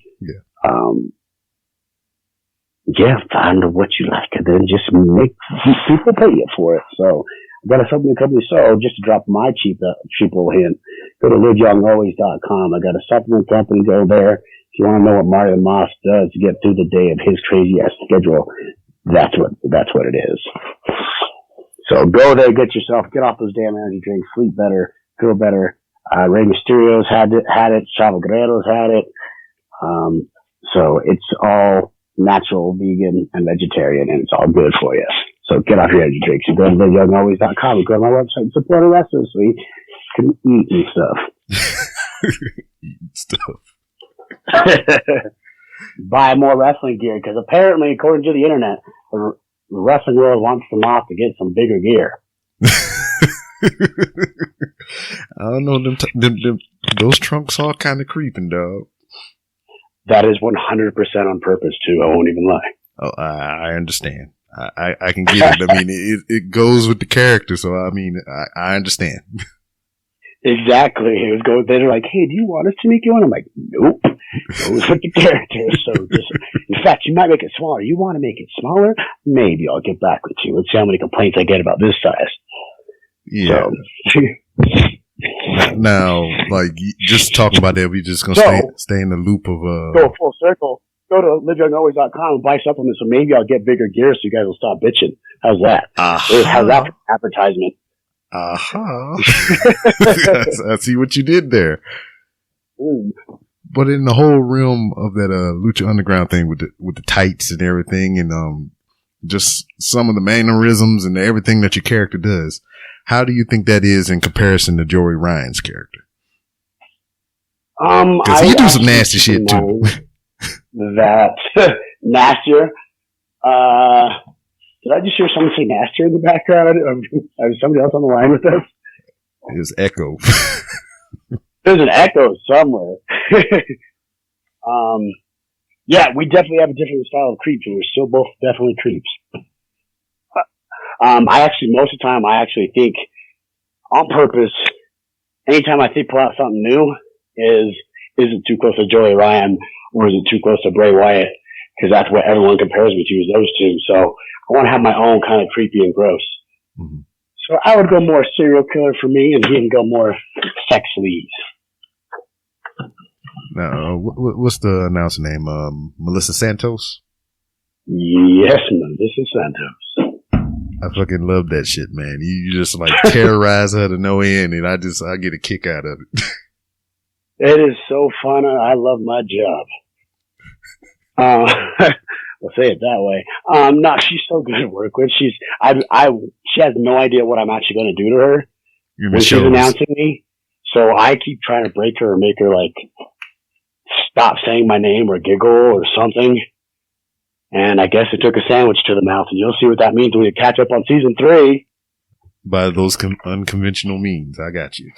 Yeah, find what you like and then just make people pay you for it. So I got a supplement company. So just to drop my cheap little hint, go to liveyoungalways.com. I got a supplement company. Go there. If you want to know what Marty The Moth does to get through the day of his crazy ass schedule, that's what it is. So go there, get off those damn energy drinks, sleep better, feel better. Rey Mysterio's had it, Chavo Guerrero's had it. So it's all natural, vegan, and vegetarian, and it's all good for you. So get off your energy drinks. You go to liveyoungalways.com. You go to my website and support a wrestler so you can eat and stuff. Eating stuff. Buy more wrestling gear because apparently, according to the internet, the wrestling world wants the Moth to get some bigger gear. I don't know, those trunks are kind of creeping, dog. That is 100% on purpose too. I won't even lie. Oh, I understand. I can get it. I mean, it goes with the character, so I mean, I understand. Exactly. It was going. They're like, "Hey, do you want us to make you one?" I'm like, "Nope." Goes with the character. So, in fact, you might make it smaller. You want to make it smaller? Maybe I'll get back with you. Let's see how many complaints I get about this size. Yeah. So. Now, like, just talking about that, we just gonna stay in the loop of go full circle. Go to liveyoungalways.com and buy supplements, so maybe I'll get bigger gear, so you guys will stop bitching. How's that? How's that for advertisement? I see what you did there. But in the whole realm of that Lucha Underground thing with the tights and everything, and just some of the mannerisms and everything that your character does, how do you think that is in comparison to Joey Ryan's character? Because he do some nasty shit too. That nastier. Did I just hear someone say nastier in the background? Was somebody else on the line with us? It was echo. There's an echo somewhere. Yeah, we definitely have a different style of creeps, and we're still both definitely creeps. Most of the time, I actually think on purpose, anytime I pull out something new, is it too close to Joey Ryan or is it too close to Bray Wyatt? Because that's what everyone compares me to, is those two. So I want to have my own kind of creepy and gross. Mm-hmm. So I would go more serial killer for me, and he would go more sex leads. Now, what's the announcer name? Melissa Santos? Yes, Melissa Santos. I fucking love that shit, man. You just like terrorize her to no end, and I get a kick out of it. It is so fun. I love my job. We'll say it that way. No, she's so good to work with. She has no idea what I'm actually going to do to her when she's announcing me. So I keep trying to break her or make her like stop saying my name or giggle or something. And I guess it took a sandwich to the mouth, and you'll see what that means when you catch up on season 3. By those unconventional means, I got you.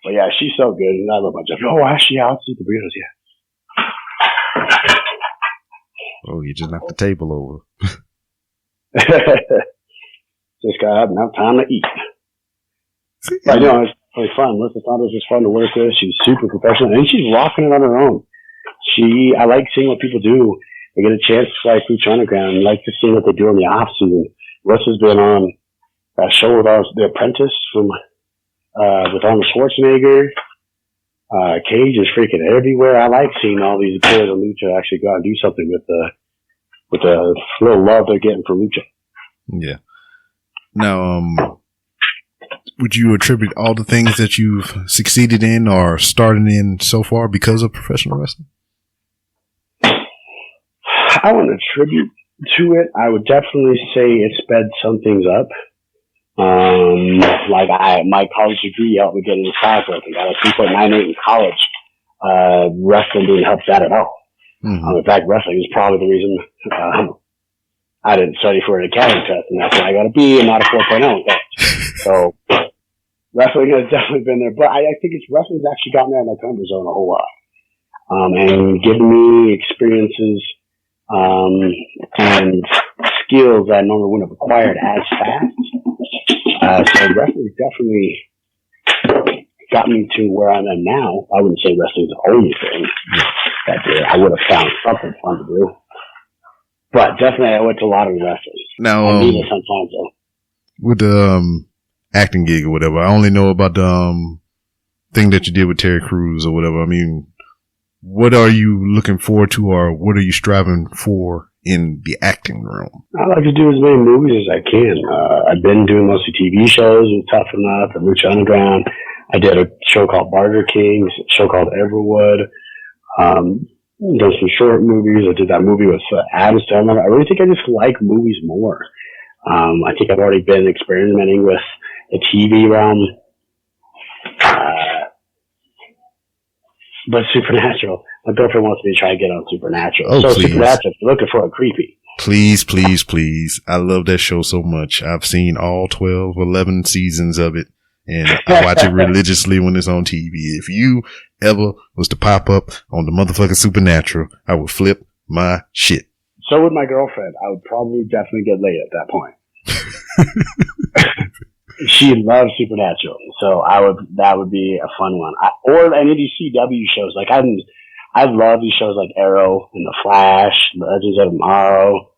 But yeah, she's so good, and I love my job. Oh, actually, I'll see the burritos, yeah. Oh, you just knocked the table over. Just got up, now time to eat. But, it's really fun. Melissa Santos is fun to work with. She's super professional, and she's rocking it on her own. I like seeing what people do. They get a chance to like Lucha Underground, and like to see what they do in the off season. Russ has been on that show with us, The Apprentice with Arnold Schwarzenegger. Cage is freaking everywhere. I like seeing all these players on Lucha actually go out and do something with the little love they're getting from Lucha. Yeah. Now, would you attribute all the things that you've succeeded in or started in so far because of professional wrestling? I wouldn't attribute to it. I would definitely say it sped some things up. My college degree helped me get into soccer. I got a 3.98 in college. Wrestling didn't help that at all. Mm-hmm. In fact, wrestling is probably the reason I didn't study for an academy test, and that's why I got a B and not a 4.0. So wrestling has definitely been there, but I think wrestling's actually got me out of my comfort zone a whole lot, and given me experiences and skills that I normally wouldn't have acquired as fast. So wrestling definitely got me to where I'm at now. I wouldn't say wrestling's the only thing that I would have found something fun to do. But definitely I went to a lot of wrestling. Now, with the acting gig or whatever, I only know about the thing that you did with Terry Crews or whatever. I mean, what are you looking forward to, or what are you striving for in the acting realm? I like to do as many movies as I can. I've been doing mostly TV shows with Tough Enough and Lucha Underground. I did a show called Barter Kings, a show called Everwood. Done some short movies. I did that movie with Adam Stillman. I really think I just like movies more. I think I've already been experimenting with the TV realm. But Supernatural. My girlfriend wants me to try to get on Supernatural. Oh, so please. Supernatural, if you're looking for a creepy. Please, please, please. I love that show so much. I've seen all 12, 11 seasons of it, and I watch it religiously when it's on TV. If you ever was to pop up on the motherfucking Supernatural, I would flip my shit. So would my girlfriend. I would probably definitely get laid at that point. She loves Supernatural, so that would be a fun one. Or any of these CW shows. Like I love these shows like Arrow and The Flash, Legends of Tomorrow,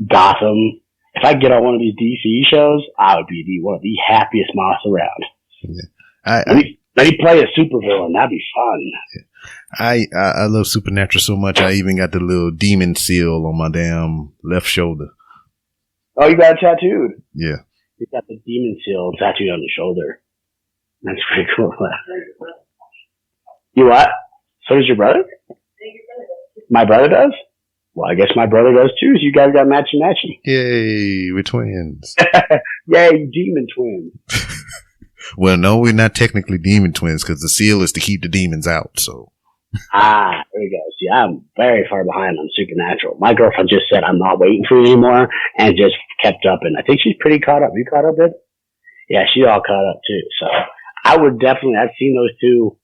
Gotham. If I could get on one of these DC shows, I would be one of the happiest moths around. Yeah. Let me play a supervillain. That'd be fun. Yeah. I love Supernatural so much. I even got the little demon seal on my damn left shoulder. Oh, you got it tattooed? Yeah. He's got the demon seal tattooed on the shoulder. That's pretty cool. You what? So does your brother? My brother does? Well, I guess my brother does too. So you guys got matchy. Yay, we're twins. Yay, demon twins. Well, no, we're not technically demon twins because the seal is to keep the demons out. So. There we go. See, I'm very far behind on Supernatural. My girlfriend just said I'm not waiting for it anymore and just kept up. And I think she's pretty caught up. You caught up, Ed? Yeah, she's all caught up too. So I would definitely, I've seen those two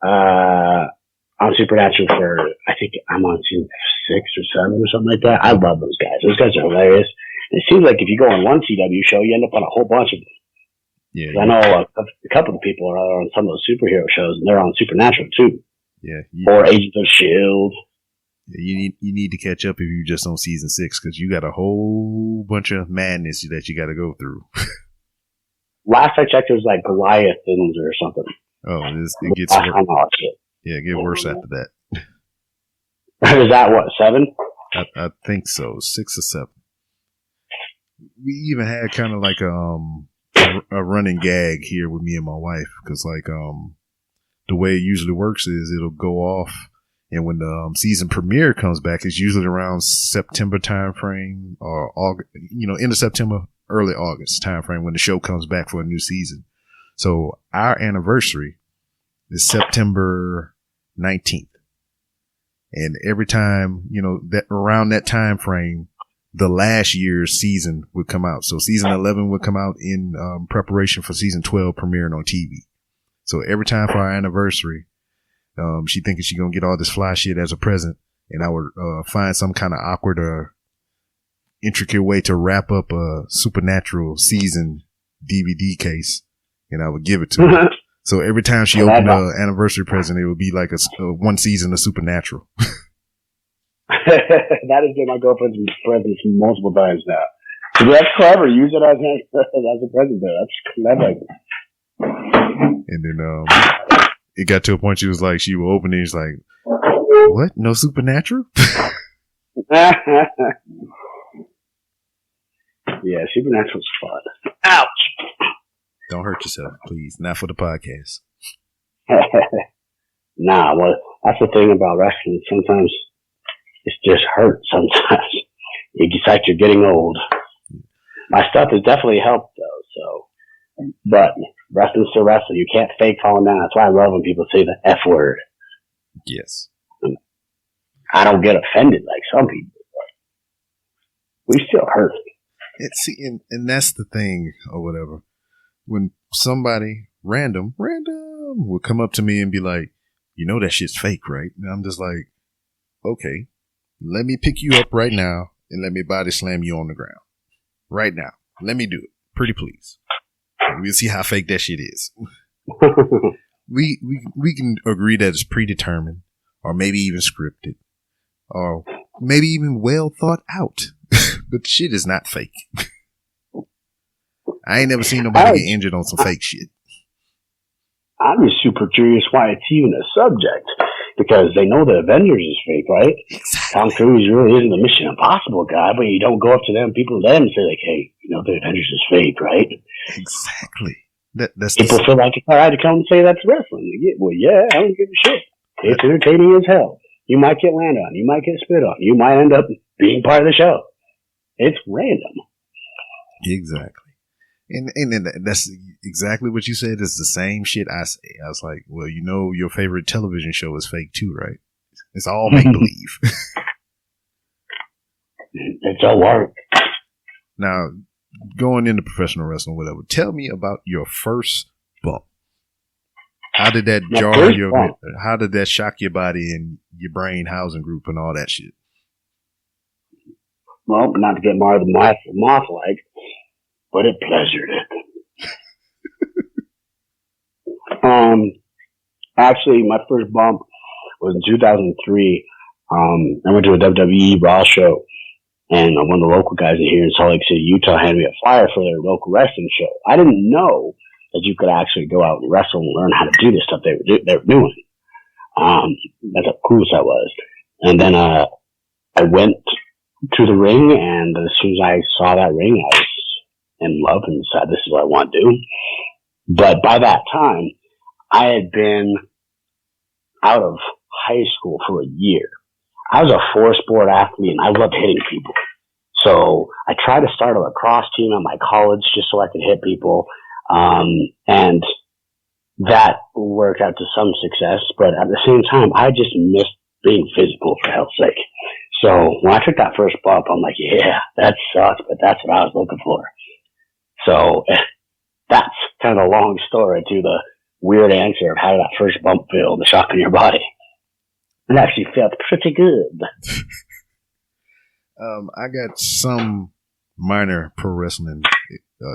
on Supernatural for, I think I'm on season 6 or 7 or something like that. I love those guys. Those guys are hilarious. And it seems like if you go on one CW show, you end up on a whole bunch of them. Yeah. I know a couple of people are on some of those superhero shows, and they're on Supernatural too. Yeah. Or Agents of S.H.I.E.L.D. Yeah, you need to catch up if you're just on season 6 because you got a whole bunch of madness that you got to go through. Last I checked, it was like Goliathans or something. Oh, it gets worse. Yeah, it gets worse after that. Is that what, 7? I think so, 6 or 7. We even had kind of like a running gag here with me and my wife because like the way it usually works is it'll go off, and when the season premiere comes back, it's usually around September time frame or August, end of September, early August time frame when the show comes back for a new season. So our anniversary is September 19th, and every time that around that time frame, the last year's season would come out. So season 11 would come out in preparation for season 12 premiering on TV. So every time for our anniversary, she thinking she gonna get all this fly shit as a present, and I would find some kind of awkward or intricate way to wrap up a Supernatural season DVD case, and I would give it to her. So every time she opened an anniversary present, it would be like a one season of Supernatural. That has been my girlfriend's present multiple times now. So that's clever. Use it as a present there. That's clever. And then it got to a point she was like, she would open it, she's like, what? No Supernatural? Yeah, Supernatural's fun. Ouch! Don't hurt yourself, please. Not for the podcast. Nah, well, that's the thing about wrestling. Sometimes it just hurts sometimes. It's like you're getting old. My stuff has definitely helped though, so. But wrestling's still wrestling. You can't fake falling down. That's why I love when people say the F word. Yes. I don't get offended like some people. We still hurt. And that's the thing or whatever. When somebody random will come up to me and be like, that shit's fake, right? And I'm just like, okay, let me pick you up right now and let me body slam you on the ground. Right now. Let me do it. Pretty please. We'll see how fake that shit is. We can agree that it's predetermined or maybe even scripted or maybe even well thought out. But the shit is not fake. I ain't never seen nobody get injured on some fake shit. I'm just super curious why it's even a subject. Because they know the Avengers is fake, right? Exactly. Tom Cruise really isn't a Mission Impossible guy, but you don't go up to them, people let him say like, hey, the Avengers is fake, right? Exactly. That's people feel like it's alright to come and say that's wrestling. Well, yeah, I don't give a shit. It's entertaining as hell. You might get landed on. You might get spit on. You might end up being part of the show. It's random. Exactly. And that's exactly what you said. It's the same shit I say. I was like, well, your favorite television show is fake too, right? It's all make believe. It's all work. Now, going into professional wrestling, whatever, tell me about your first bump. How did that how did that shock your body and your brain housing group and all that shit? Well, not to get Marty the Moth like, but it pleasured it. Actually, my first bump was in 2003. I went to a WWE Raw show, and one of the local guys in here in Salt Lake City, Utah, handed me a flyer for their local wrestling show. I didn't know that you could actually go out and wrestle and learn how to do this stuff they were doing. That's how cool that was. And then I went to the ring, and as soon as I saw that ring, I was in love and decided this is what I want to do. But by that time, I had been out of high school for a year. I was a four-sport athlete, and I loved hitting people. So I tried to start a lacrosse team at my college just so I could hit people. And that worked out to some success. But at the same time, I just missed being physical, for hell's sake. So when I took that first bump, I'm like, yeah, that sucks, but that's what I was looking for. So that's kind of a long story to the weird answer of how did that first bump feel, the shock in your body. It actually felt pretty good. I got some minor pro wrestling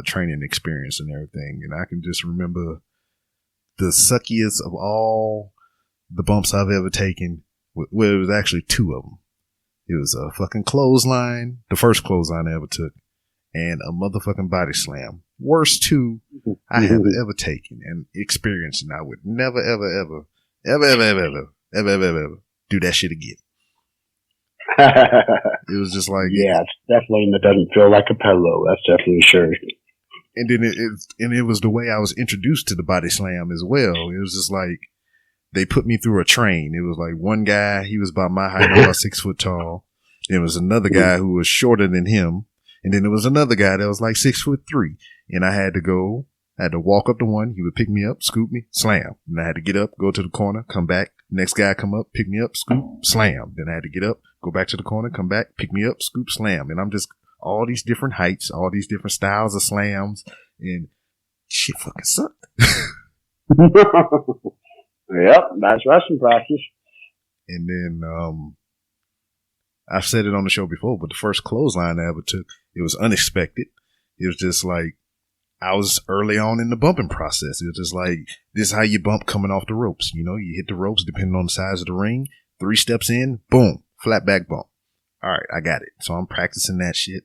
training experience and everything, and I can just remember the suckiest of all the bumps I've ever taken. Well, it was actually two of them. It was a fucking clothesline, the first clothesline I ever took, and a motherfucking body slam. Worst two I have ever taken and experienced, and I would never, ever do that shit again. It was just like, yeah, it's definitely, it doesn't feel like a pillow. That's definitely sure. And then it was the way I was introduced to the body slam as well. It was just like they put me through a train. It was like one guy, he was about my height, about 6 foot tall. There was another guy who was shorter than him, and then there was another guy that was like 6'3", and I had to walk up to one. He would pick me up, scoop me, slam. And I had to get up, go to the corner, come back. Next guy come up, pick me up, scoop, slam. Then I had to get up, go back to the corner, come back, pick me up, scoop, slam. And I'm just all these different heights, all these different styles of slams, and shit fucking sucked. Yep, that's wrestling practice. And then I've said it on the show before, but the first clothesline I ever took, it was unexpected. It was just like I was early on in the bumping process. It was just like, this is how you bump coming off the ropes. You know, you hit the ropes depending on the size of the ring. 3 steps in, boom, flat back bump. All right, I got it. So I'm practicing that shit,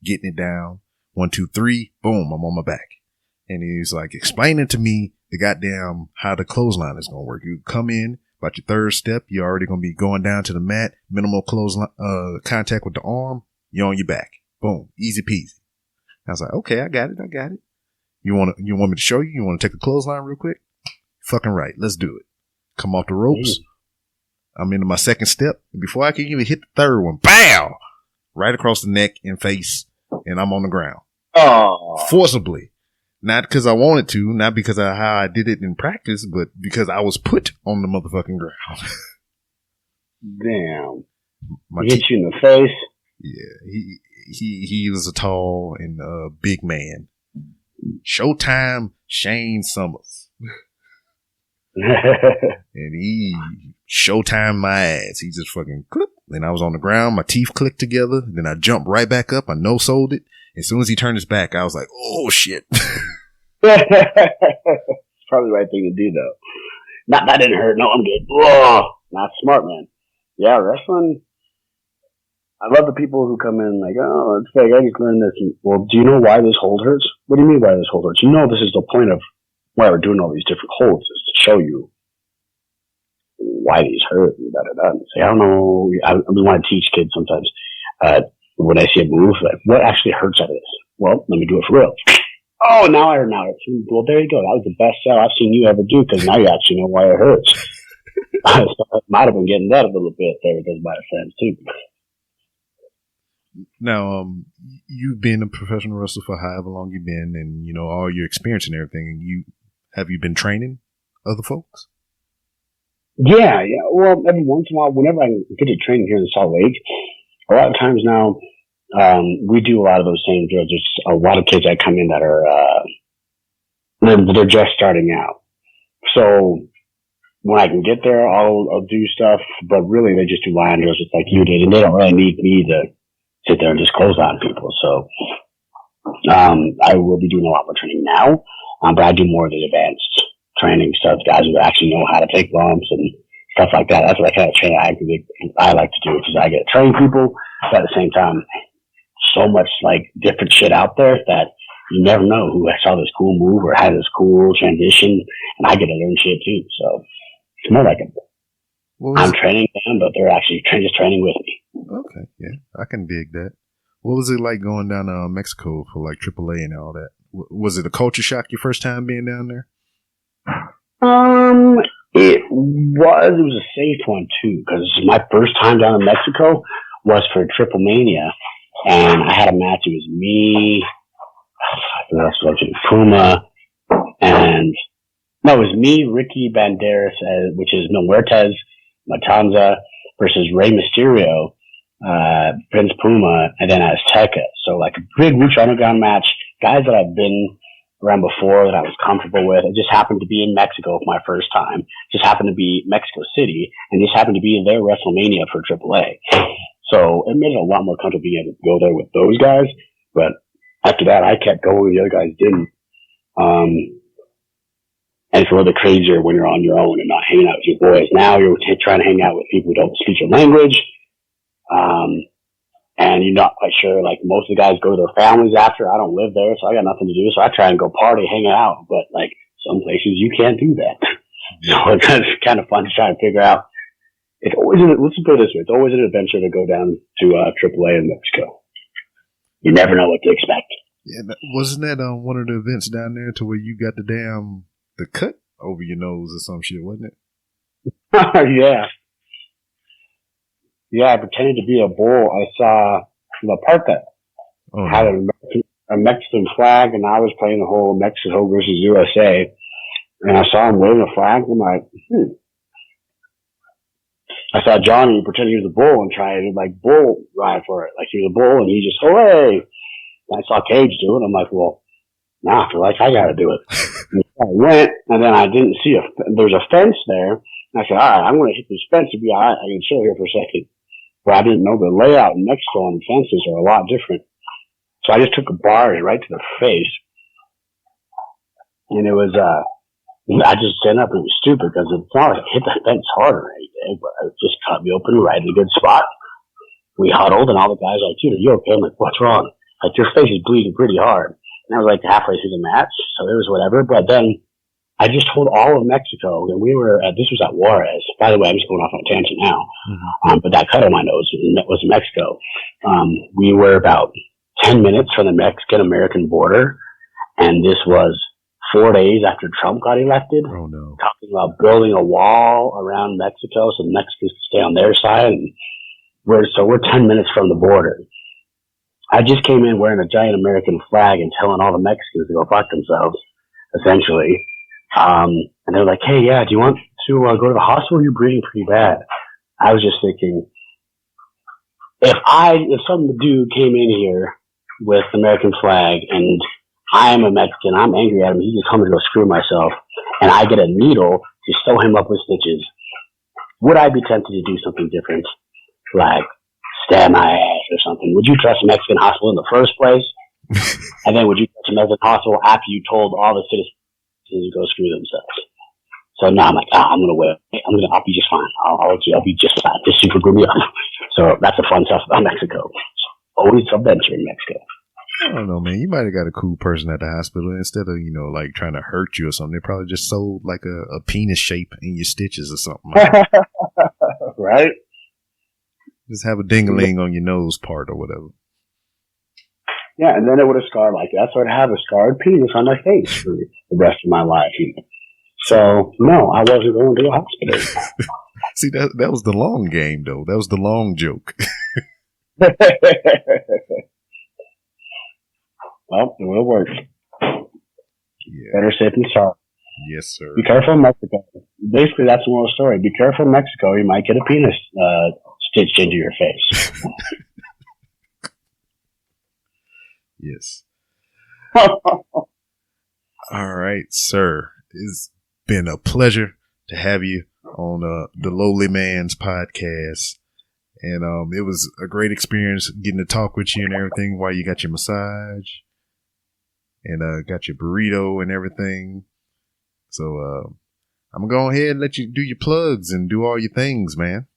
getting it down. 1, 2, 3, boom, I'm on my back. And he's like explaining to me the goddamn how the clothesline is going to work. You come in, about your third step, you're already going to be going down to the mat, minimal clothesline, contact with the arm, you're on your back. Boom, easy peasy. I was like, okay, I got it. You want me to show you? You want to take the clothesline real quick? Fucking right. Let's do it. Come off the ropes. I'm into my second step. And before I can even hit the third one, BAM! Right across the neck and face. And I'm on the ground. Oh. Forcibly. Not because I wanted to, not because of how I did it in practice, but because I was put on the motherfucking ground. Damn. He hit you in the face? Yeah. He was a tall and big man. Showtime Shane Summers. And he Showtime my ass. He just fucking clip. Then I was on the ground. My teeth clicked together. Then I jumped right back up. I no-sold it. As soon as he turned his back, I was like, oh shit. It's probably the right thing to do though. That didn't hurt. No, I'm good. Whoa. Not smart, man. Yeah, wrestling. I love the people who come in like, oh, it's fake. I just learned this. And, well, do you know why this hold hurts? What do you mean why this hold hurts? You know, this is the point of why we're doing all these different holds, is to show you why these hurt. And say, I don't know. I want to teach kids sometimes when I see a move, like, what actually hurts out of this? Well, let me do it for real. Oh, now I heard. Well, there you go. That was the best sell I've seen you ever do, because now you actually know why it hurts. I might have been getting that a little bit there because my friends too. Now, you've been a professional wrestler for however long you've been, and you know all your experience and everything. And have you been training other folks? Yeah. Well, every once in a while, whenever I get to training here in Salt Lake, a lot of times now we do a lot of those same drills. There's a lot of kids that come in that are they're just starting out. So when I can get there, I'll do stuff, but really they just do line drills just like you did, and they don't really need me to sit there and just close on people. So I will be doing a lot more training now, but I do more of the advanced training stuff, guys who actually know how to take bumps and stuff like that. That's what I kind of train I like to do, because I get to train people, but at the same time, so much like different shit out there that you never know who saw this cool move or had this cool transition, and I get to learn shit too. So it's more like I'm training them, but they're actually just training with me. Okay, yeah, I can dig that. What was it like going down to Mexico for like AAA and all that? Was it a culture shock your first time being down there? It was a safe one too, because my first time down in Mexico was for Triple Mania, and I had a match. It was me, Puma, and no, it was me, Ricky Banderas, which is Mil Muertes, Matanza, versus Rey Mysterio, Prince Puma, and then Azteca. So like a big Lucha Underground match, guys that I've been around before that I was comfortable with. It just happened to be in Mexico for my first time. Just happened to be Mexico City, and just happened to be their WrestleMania for AAA. So it made it a lot more comfortable being able to go there with those guys. But after that, I kept going. The other guys didn't. And it's a little bit crazier when you're on your own and not hanging out with your boys. Now you're trying to hang out with people who don't speak your language. And you're not quite sure, like most of the guys go to their families after. I don't live there, so I got nothing to do. So I try and go party, hang out. But like some places you can't do that. So it's kind of fun to try and figure out. It's always, let's put it this way, it's always an adventure to go down to AAA in Mexico. You never know what to expect. Yeah, wasn't that one of the events down there to where you got the cut over your nose or some shit, wasn't it? Yeah. Yeah, I pretended to be a bull. I saw La Parca had a Mexican flag, and I was playing the whole Mexico versus USA. And I saw him waving a flag. I'm like, I saw Johnny pretend he was a bull and try to like bull ride for it, like he was a bull, and he just hooray. And I saw Cage do it. I'm like, well, nah, I feel like I got to do it. And I went, and then I didn't see there's a fence there. And I said, all right, I'm going to hit this fence to be all right. I can chill here for a second. But I didn't know the layout in Mexico on the fences are a lot different. So I just took a bar right to the face. And it was, I just stand up and it was stupid because it's not like I hit the fence harder or anything, but it just cut me open right in a good spot. We huddled and all the guys were like, dude, are you okay? I'm like, what's wrong? Like, your face is bleeding pretty hard. And I was like halfway through the match, so it was whatever. But then I just told all of Mexico, and we were this was at Juarez. By the way, I'm just going off on a tangent now. Mm-hmm. But that cut on my nose was in Mexico. We were about 10 minutes from the Mexican-American border, and this was 4 days after Trump got elected. Oh, no. Talking about building a wall around Mexico so Mexicans could stay on their side. And we're 10 minutes from the border. I just came in wearing a giant American flag and telling all the Mexicans to go fuck themselves, essentially. And they're like, hey, yeah, do you want to go to the hospital? You're bleeding pretty bad. I was just thinking, if some dude came in here with the American flag and I'm a Mexican, I'm angry at him, he just told me to go screw myself, and I get a needle to sew him up with stitches, would I be tempted to do something different? Like stab my ass or something? Would you trust a Mexican hospital in the first place? And then would you trust a Mexican hospital after you told all the citizens to go screw themselves? So now I'm like, I'm gonna wait. I'll be just fine. I'll be just fine. Just super glue me up. So that's the fun stuff about Mexico. Always adventure in Mexico. I don't know, man. You might have got a cool person at the hospital instead of, like trying to hurt you or something. They probably just sewed like a penis shape in your stitches or something. Right? Just have a ding-a-ling on your nose part or whatever. Yeah, and then it would have scarred like that. So I'd have a scarred penis on my face for the rest of my life. So, no, I wasn't going to the hospital. See, that was the long game, though. That was the long joke. Well, it will work. Yeah. Better safe than sorry. Yes, sir. Be careful in Mexico. Basically, that's the moral story. Be careful in Mexico. You might get a penis stitched into your face. Yes. All right, sir. It's been a pleasure to have you on the Lowly Man's podcast. And it was a great experience getting to talk with you and everything while you got your massage and got your burrito and everything. So I'm going to go ahead and let you do your plugs and do all your things, man.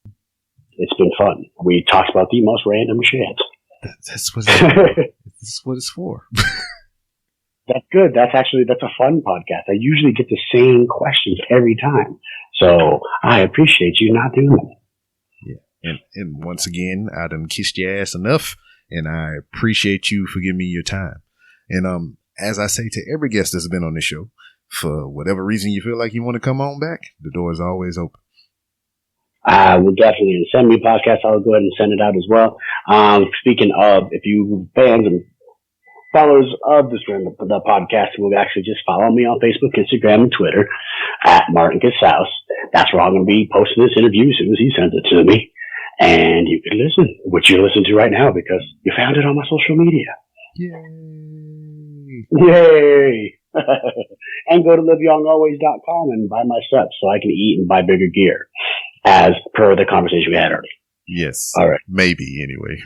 It's been fun. We talked about the most random shit. That's what it's for. That's good. That's a fun podcast. I usually get the same questions every time. So I appreciate you not doing them. Yeah. And once again, I done kissed your ass enough, and I appreciate you for giving me your time. And as I say to every guest that's been on the show, for whatever reason you feel like you want to come on back, the door is always open. I will definitely send me a podcast. I'll go ahead and send it out as well. Speaking of, if you fans and followers of the podcast will actually just follow me on Facebook, Instagram, and Twitter at Martin Casaus. That's where I'm going to be posting this interview as soon as he sends it to me. And you can listen, which you're listening to right now because you found it on my social media. Yay! Yay! And go to liveyoungalways.com and buy my stuff so I can eat and buy bigger gear, as per the conversation we had earlier. Yes. All right. Maybe, anyway.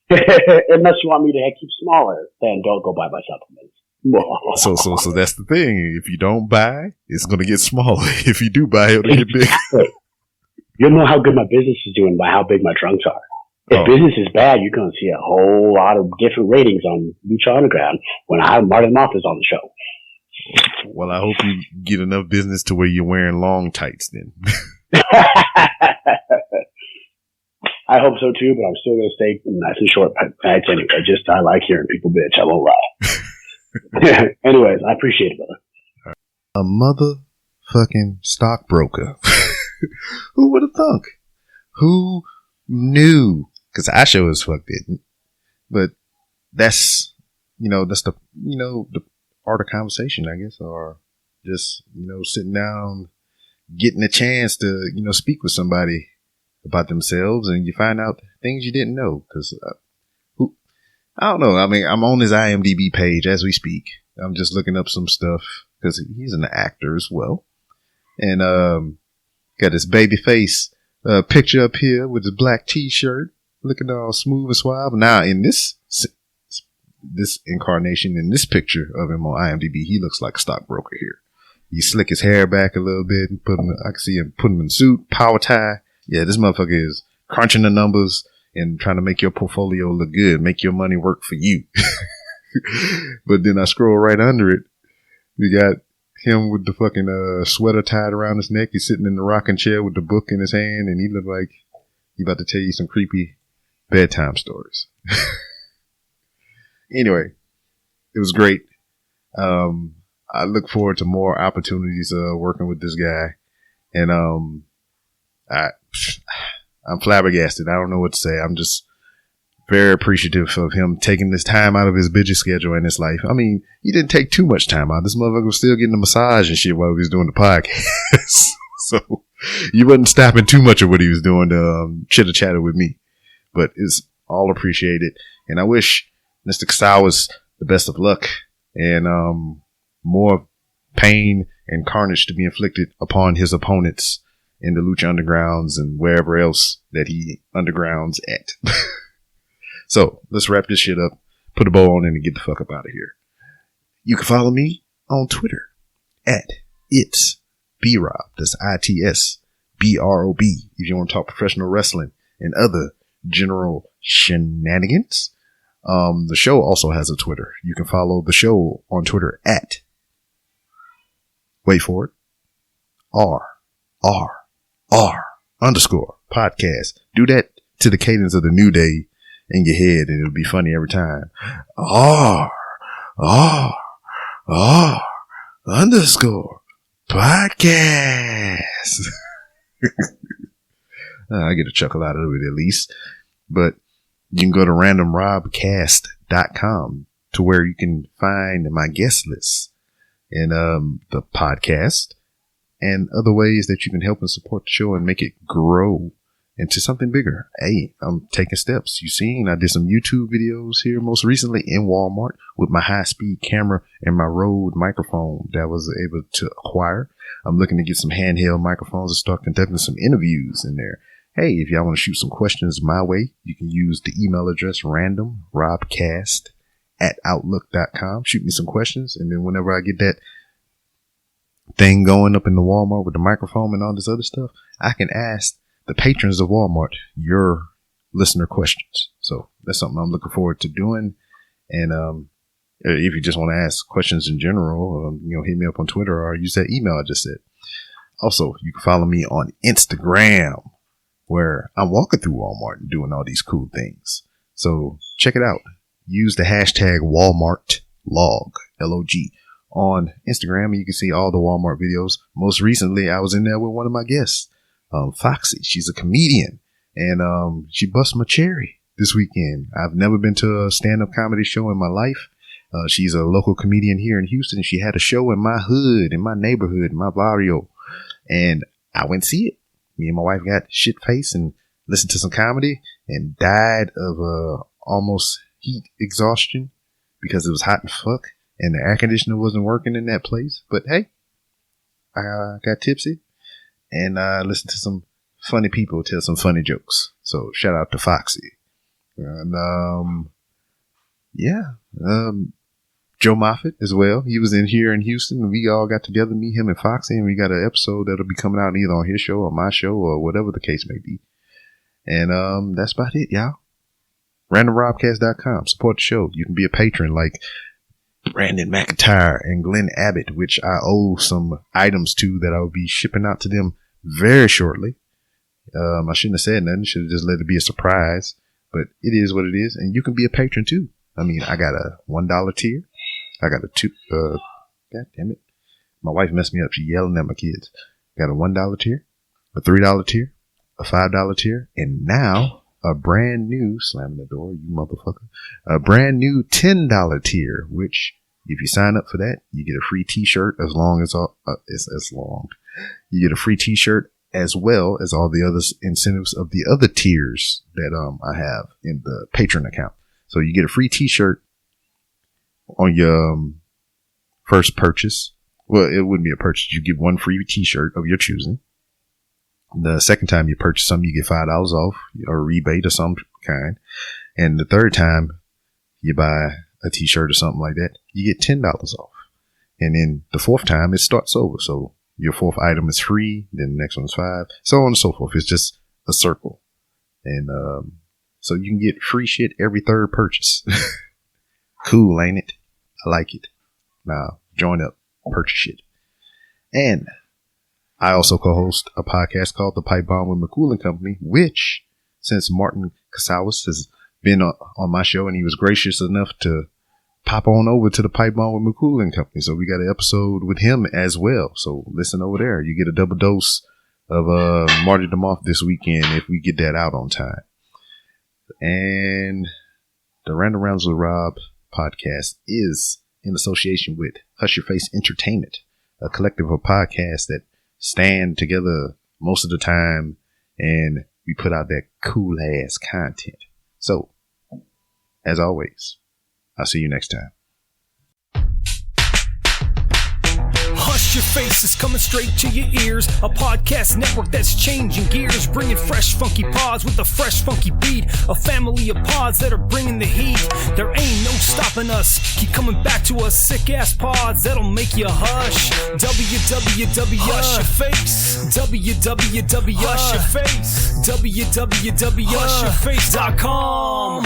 Unless you want me to keep smaller, then don't go buy my supplements. So that's the thing. If you don't buy, it's going to get smaller. If you do buy, it'll get big. You'll know how good my business is doing by how big my trunks are. If business is bad, you're going to see a whole lot of different ratings on Lucha Underground when Marty The Moth is on the show. Well, I hope you get enough business to where you're wearing long tights then. I hope so too, but I'm still going to stay nice and short pants anyway. I like hearing people bitch. I won't lie. Anyways, I appreciate it, brother. A motherfucking stockbroker. Who would have thunk? Who knew? Because I sure as fuck didn't. But that's the art of conversation, I guess, or just, sitting down, getting a chance to, speak with somebody about themselves, and you find out things you didn't know. Because I don't know. I mean, I'm on his IMDb page as we speak. I'm just looking up some stuff because he's an actor as well, and got his baby face picture up here with his black T-shirt, looking all smooth and suave. Now in this incarnation, in this picture of him on IMDb, he looks like a stockbroker here. You slick his hair back a little bit and I can see him put him in suit, power tie. Yeah, this motherfucker is crunching the numbers and trying to make your portfolio look good, make your money work for you. But then I scroll right under it. We got him with the fucking sweater tied around his neck. He's sitting in the rocking chair with the book in his hand, and he looked like he about to tell you some creepy bedtime stories. Anyway, it was great. I look forward to more opportunities working with this guy, and I'm flabbergasted. I don't know what to say. I'm just very appreciative of him taking this time out of his busy schedule in his life. I mean, he didn't take too much time out. This motherfucker was still getting a massage and shit while he was doing the podcast. So you wasn't stopping too much of what he was doing to chitter chatter with me. But it's all appreciated. And I wish Mr. Casaus the best of luck and more pain and carnage to be inflicted upon his opponents in the Lucha Undergrounds and wherever else that he undergrounds at. So let's wrap this shit up, put a bow on it, and get the fuck up out of here. You can follow me on Twitter at It's B-Rob. That's ITSBROB. If you want to talk professional wrestling and other general shenanigans. The show also has a Twitter. You can follow the show on Twitter at, wait for it, _podcast. Do that to the cadence of the New Day in your head, and it'll be funny every time. _podcast. I get a chuckle out of it at least. But you can go to randomrobcast.com to where you can find my guest list and the podcast and other ways that you can help and support the show and make it grow into something bigger. Hey, I'm taking steps. You seen, I did some YouTube videos here most recently in Walmart with my high-speed camera and my Rode microphone that I was able to acquire. I'm looking to get some handheld microphones and start conducting some interviews in there. Hey, if y'all want to shoot some questions my way, you can use the email address randomrobcast@outlook.com. Shoot me some questions, and then whenever I get that thing going up in the Walmart with the microphone and all this other stuff, I can ask the patrons of Walmart your listener questions. So that's something I'm looking forward to doing. And if you just want to ask questions in general, hit me up on Twitter or use that email I just said. Also, you can follow me on Instagram, where I'm walking through Walmart and doing all these cool things. So check it out. Use the hashtag Walmart Log, L-O-G, on Instagram. And you can see all the Walmart videos. Most recently, I was in there with one of my guests, Foxy. She's a comedian, and she bust my cherry this weekend. I've never been to a stand-up comedy show in my life. She's a local comedian here in Houston. She had a show in my hood, in my neighborhood, in my barrio, and I went to see it. Me and my wife got shit-faced and listened to some comedy and died of almost heat exhaustion because it was hot as fuck and the air conditioner wasn't working in that place. But hey, I got tipsy and listened to some funny people tell some funny jokes. So shout out to Foxy. And Joe Moffat as well. He was in here in Houston and we all got together, me, him, and Foxy, and we got an episode that'll be coming out either on his show or my show or whatever the case may be. And that's about it, y'all. RandomRobcast.com. Support the show. You can be a patron like Brandon McIntyre and Glenn Abbott, which I owe some items to that I will be shipping out to them very shortly. I shouldn't have said nothing. Should have just let it be a surprise. But it is what it is. And you can be a patron too. I mean, I got a $1 tier. I got a God damn it. My wife messed me up. She yelling at my kids. Got a $1 tier, a $3 tier, a $5 tier, and now a brand new, slamming the door, you motherfucker, a brand new $10 tier, which if you sign up for that, you get a free t-shirt as long as it's long. You get a free t-shirt as well as all the other incentives of the other tiers that I have in the patron account. So you get a free t-shirt on your first purchase. Well, it wouldn't be a purchase. You get one free t-shirt of your choosing. The second time you purchase something, you get $5 off or a rebate of some kind. And the third time you buy a t-shirt or something like that, you get $10 off. And then the fourth time it starts over. So your fourth item is free. Then the next one is $5, so on and so forth. It's just a circle. And, so you can get free shit every third purchase. Cool, ain't it? I like it. Now, join up, purchase shit. And I also co-host a podcast called The Pipe Bomb with McCool and Company, which, since Martin Casaus has been on my show and he was gracious enough to pop on over to The Pipe Bomb with McCool and Company. So we got an episode with him as well. So listen over there. You get a double dose of Marty The Moth this weekend if we get that out on time. And the Random Rounds with Rob podcast is in association with Hush Your Face Entertainment, a collective of podcasts that stand together most of the time and we put out that cool ass content. So, as always, I'll see you next time. Hush Your Face is coming straight to your ears. A podcast network that's changing gears, bringing fresh funky pods with a fresh funky beat. A family of pods that are bringing the heat. There ain't no stopping us. Keep coming back to us, sick ass pods that'll make you hush. www Hush Your Face. www Hush Your Face. www HushYourFace.com.